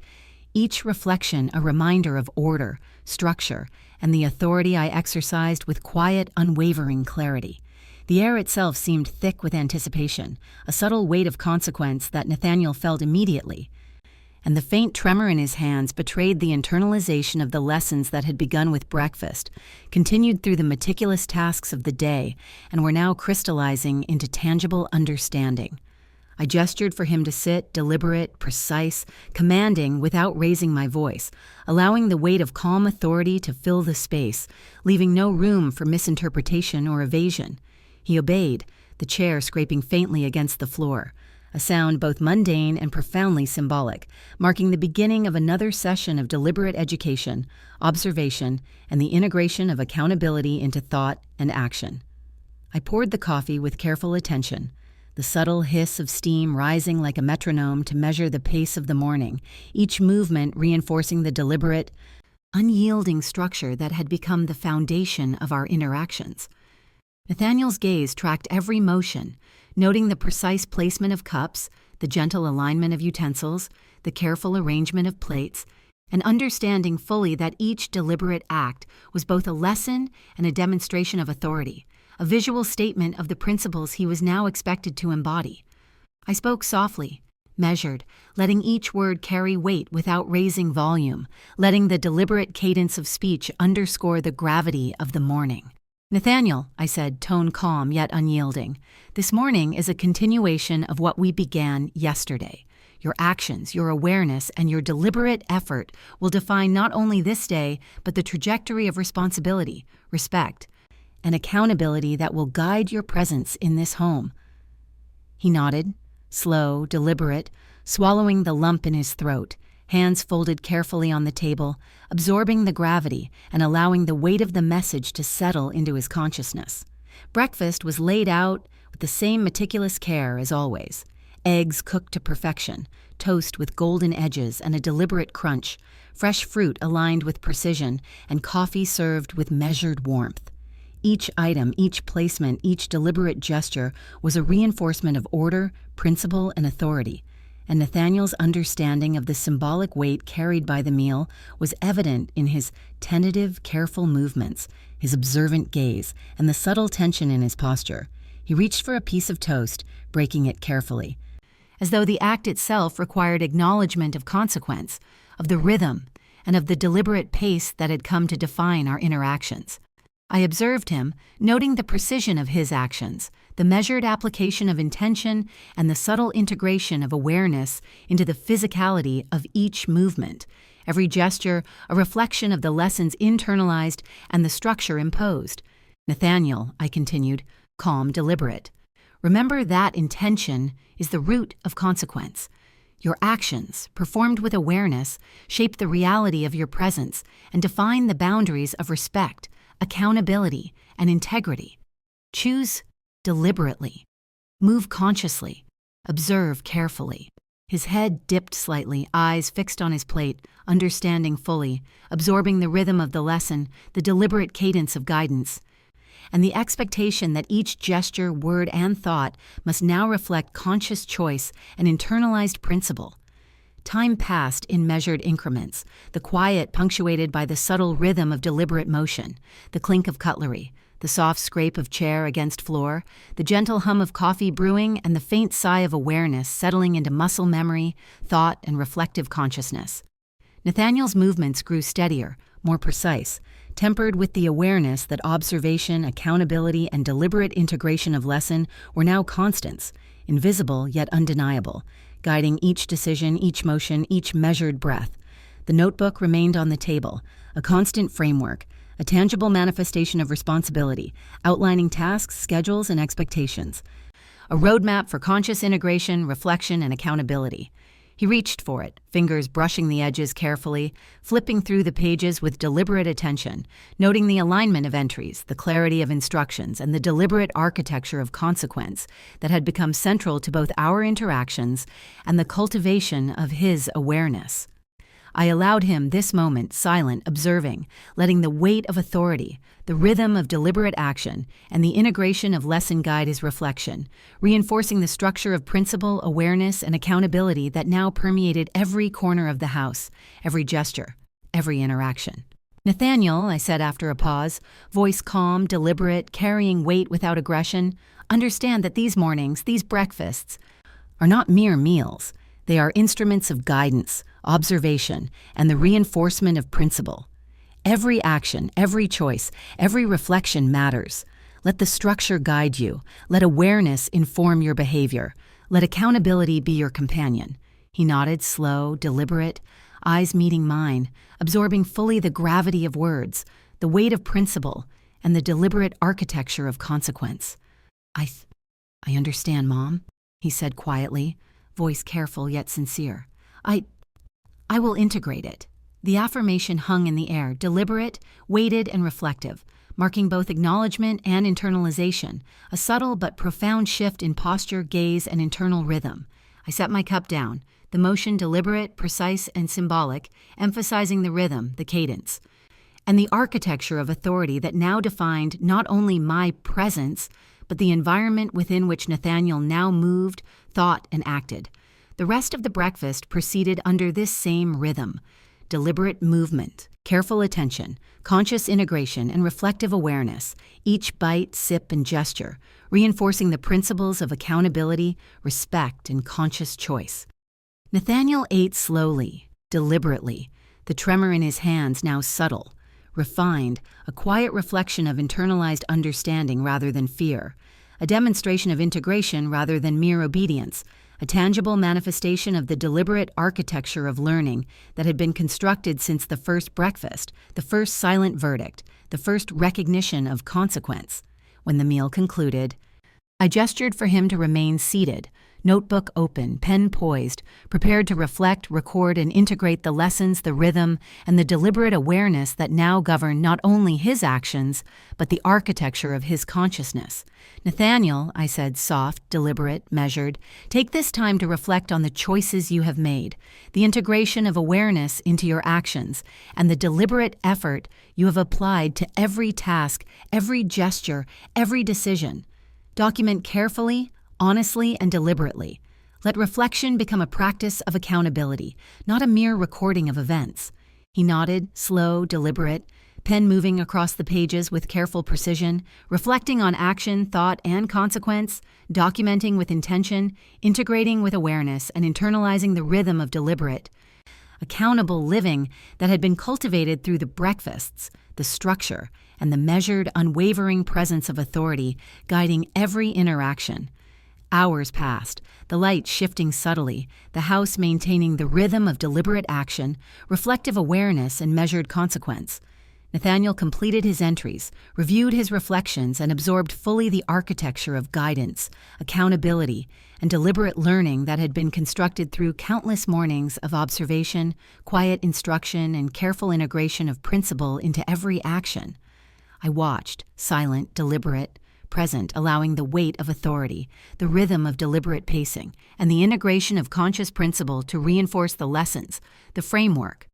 each reflection a reminder of order, structure, and the authority I exercised with quiet, unwavering clarity. The air itself seemed thick with anticipation, a subtle weight of consequence that Nathaniel felt immediately, and the faint tremor in his hands betrayed the internalization of the lessons that had begun with breakfast, continued through the meticulous tasks of the day, and were now crystallizing into tangible understanding. I gestured for him to sit, deliberate, precise, commanding without raising my voice, allowing the weight of calm authority to fill the space, leaving no room for misinterpretation or evasion. He obeyed, the chair scraping faintly against the floor, a sound both mundane and profoundly symbolic, marking the beginning of another session of deliberate education, observation, and the integration of accountability into thought and action. I poured the coffee with careful attention, the subtle hiss of steam rising like a metronome to measure the pace of the morning, each movement reinforcing the deliberate, unyielding structure that had become the foundation of our interactions. Nathaniel's gaze tracked every motion, noting the precise placement of cups, the gentle alignment of utensils, the careful arrangement of plates, and understanding fully that each deliberate act was both a lesson and a demonstration of authority, a visual statement of the principles he was now expected to embody. I spoke softly, measured, letting each word carry weight without raising volume, letting the deliberate cadence of speech underscore the gravity of the morning. "Nathaniel," I said, tone calm yet unyielding, "this morning is a continuation of what we began yesterday. Your actions, your awareness, and your deliberate effort will define not only this day, but the trajectory of responsibility, respect, and accountability that will guide your presence in this home." He nodded, slow, deliberate, swallowing the lump in his throat, hands folded carefully on the table, absorbing the gravity and allowing the weight of the message to settle into his consciousness. Breakfast was laid out with the same meticulous care as always. Eggs cooked to perfection, toast with golden edges and a deliberate crunch, fresh fruit aligned with precision, and coffee served with measured warmth. Each item, each placement, each deliberate gesture was a reinforcement of order, principle, and authority, and Nathaniel's understanding of the symbolic weight carried by the meal was evident in his tentative, careful movements, his observant gaze, and the subtle tension in his posture. He reached for a piece of toast, breaking it carefully, as though the act itself required acknowledgement of consequence, of the rhythm, and of the deliberate pace that had come to define our interactions. I observed him, noting the precision of his actions, the measured application of intention, and the subtle integration of awareness into the physicality of each movement, every gesture a reflection of the lessons internalized and the structure imposed. "Nathaniel," I continued, calm, deliberate, "remember that intention is the root of consequence. Your actions, performed with awareness, shape the reality of your presence and define the boundaries of respect, accountability, and integrity. Choose deliberately. Move consciously. Observe carefully." His head dipped slightly, eyes fixed on his plate, understanding fully, absorbing the rhythm of the lesson, the deliberate cadence of guidance, and the expectation that each gesture, word, and thought must now reflect conscious choice and internalized principle. Time passed in measured increments, the quiet punctuated by the subtle rhythm of deliberate motion, the clink of cutlery, the soft scrape of chair against floor, the gentle hum of coffee brewing, and the faint sigh of awareness settling into muscle memory, thought, and reflective consciousness. Nathaniel's movements grew steadier, more precise, tempered with the awareness that observation, accountability, and deliberate integration of lesson were now constants, invisible yet undeniable, guiding each decision, each motion, each measured breath. The notebook remained on the table, a constant framework, a tangible manifestation of responsibility, outlining tasks, schedules, and expectations. A roadmap for conscious integration, reflection, and accountability. He reached for it, fingers brushing the edges carefully, flipping through the pages with deliberate attention, noting the alignment of entries, the clarity of instructions, and the deliberate architecture of consequence that had become central to both our interactions and the cultivation of his awareness. I allowed him this moment, silent, observing, letting the weight of authority, the rhythm of deliberate action, and the integration of lesson guide his reflection, reinforcing the structure of principle, awareness, and accountability that now permeated every corner of the house, every gesture, every interaction. "Nathaniel," I said after a pause, voice calm, deliberate, carrying weight without aggression, "understand that these mornings, these breakfasts, are not mere meals. They are instruments of guidance, observation, and the reinforcement of principle. Every action, every choice, every reflection matters. Let the structure guide you. Let awareness inform your behavior. Let accountability be your companion." He nodded, slow, deliberate, eyes meeting mine, absorbing fully the gravity of words, the weight of principle, and the deliberate architecture of consequence. I understand, Mom," he said quietly, voice careful yet sincere. I will integrate it." The affirmation hung in the air, deliberate, weighted, and reflective, marking both acknowledgement and internalization, a subtle but profound shift in posture, gaze, and internal rhythm. I set my cup down, the motion deliberate, precise, and symbolic, emphasizing the rhythm, the cadence, and the architecture of authority that now defined not only my presence, but the environment within which Nathaniel now moved, thought, and acted. The rest of the breakfast proceeded under this same rhythm: deliberate movement, careful attention, conscious integration, and reflective awareness, each bite, sip, and gesture, reinforcing the principles of accountability, respect, and conscious choice. Nathaniel ate slowly, deliberately, the tremor in his hands now subtle, refined, a quiet reflection of internalized understanding rather than fear, a demonstration of integration rather than mere obedience, a tangible manifestation of the deliberate architecture of learning that had been constructed since the first breakfast, the first silent verdict, the first recognition of consequence. When the meal concluded, I gestured for him to remain seated, notebook open, pen poised, prepared to reflect, record, and integrate the lessons, the rhythm, and the deliberate awareness that now govern not only his actions, but the architecture of his consciousness. Nathaniel, I said, soft, deliberate, measured, take this time to reflect on the choices you have made, the integration of awareness into your actions, and the deliberate effort you have applied to every task, every gesture, every decision. Document carefully, honestly, and deliberately. Let reflection become a practice of accountability, not a mere recording of events. He nodded, slow, deliberate, pen moving across the pages with careful precision, reflecting on action, thought, and consequence, documenting with intention, integrating with awareness, and internalizing the rhythm of deliberate, accountable living that had been cultivated through the breakfasts, the structure, and the measured, unwavering presence of authority guiding every interaction. Hours passed, the light shifting subtly, the house maintaining the rhythm of deliberate action, reflective awareness, and measured consequence. Nathaniel completed his entries, reviewed his reflections, and absorbed fully the architecture of guidance, accountability, and deliberate learning that had been constructed through countless mornings of observation, quiet instruction, and careful integration of principle into every action. I watched, silent, deliberate, present, allowing the weight of authority, the rhythm of deliberate pacing, and the integration of conscious principle to reinforce the lessons, the framework,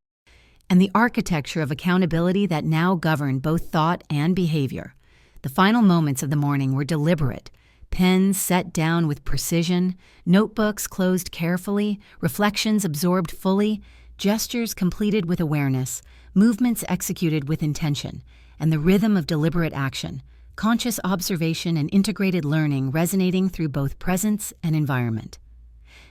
and the architecture of accountability that now govern both thought and behavior. The final moments of the morning were deliberate, pens set down with precision, notebooks closed carefully, reflections absorbed fully, gestures completed with awareness, movements executed with intention, and the rhythm of deliberate action, conscious observation and integrated learning resonating through both presence and environment.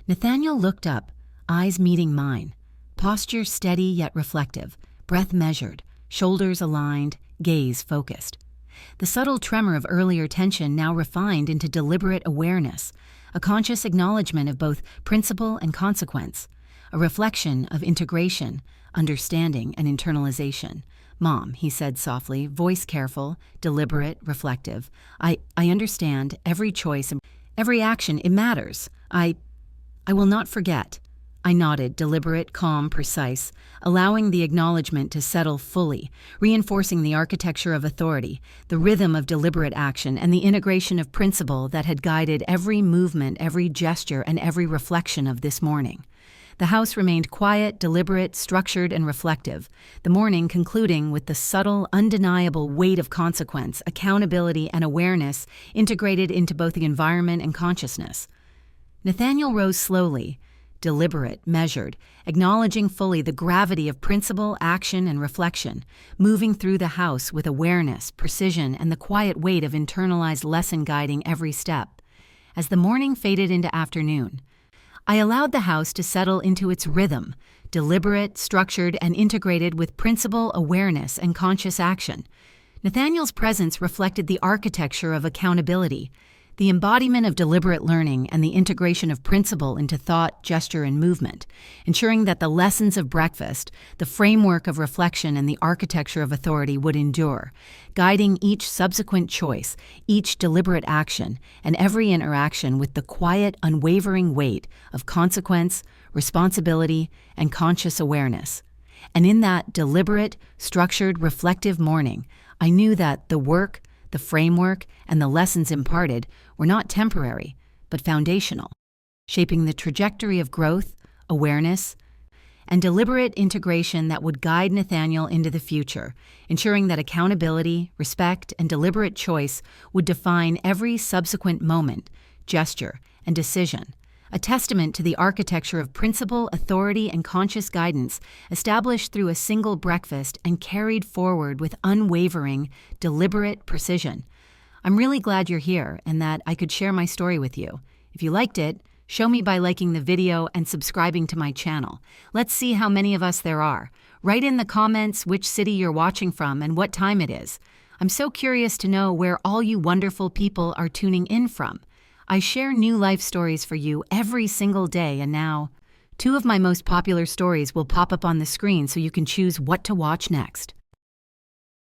Nathaniel looked up, eyes meeting mine, posture steady yet reflective, breath measured, shoulders aligned, gaze focused. The subtle tremor of earlier tension now refined into deliberate awareness, a conscious acknowledgement of both principle and consequence, a reflection of integration, understanding, and internalization. Mom, he said softly, voice careful, deliberate, reflective. I understand every choice, every action, it matters. I will not forget. I nodded, deliberate, calm, precise, allowing the acknowledgement to settle fully, reinforcing the architecture of authority, the rhythm of deliberate action, and the integration of principle that had guided every movement, every gesture, and every reflection of this morning. The house remained quiet, deliberate, structured, and reflective, the morning concluding with the subtle, undeniable weight of consequence, accountability, and awareness integrated into both the environment and consciousness. Nathaniel rose slowly, deliberate, measured, acknowledging fully the gravity of principle, action, and reflection, moving through the house with awareness, precision, and the quiet weight of internalized lesson guiding every step. As the morning faded into afternoon, I allowed the house to settle into its rhythm, deliberate, structured, and integrated with principle, awareness, and conscious action. Nathaniel's presence reflected the architecture of accountability, the embodiment of deliberate learning, and the integration of principle into thought, gesture, and movement, ensuring that the lessons of breakfast, the framework of reflection, and the architecture of authority would endure, guiding each subsequent choice, each deliberate action, and every interaction with the quiet, unwavering weight of consequence, responsibility, and conscious awareness. And in that deliberate, structured, reflective morning, I knew that the work, the framework, and the lessons imparted were not temporary, but foundational, shaping the trajectory of growth, awareness, and deliberate integration that would guide Nathaniel into the future, ensuring that accountability, respect, and deliberate choice would define every subsequent moment, gesture, and decision, a testament to the architecture of principle, authority, and conscious guidance established through a single breakfast and carried forward with unwavering, deliberate precision. I'm really glad you're here and that I could share my story with you. If you liked it, show me by liking the video and subscribing to my channel. Let's see how many of us there are. Write in the comments which city you're watching from and what time it is. I'm so curious to know where all you wonderful people are tuning in from. I share new life stories for you every single day, and now, 2 of my most popular stories will pop up on the screen so you can choose what to watch next.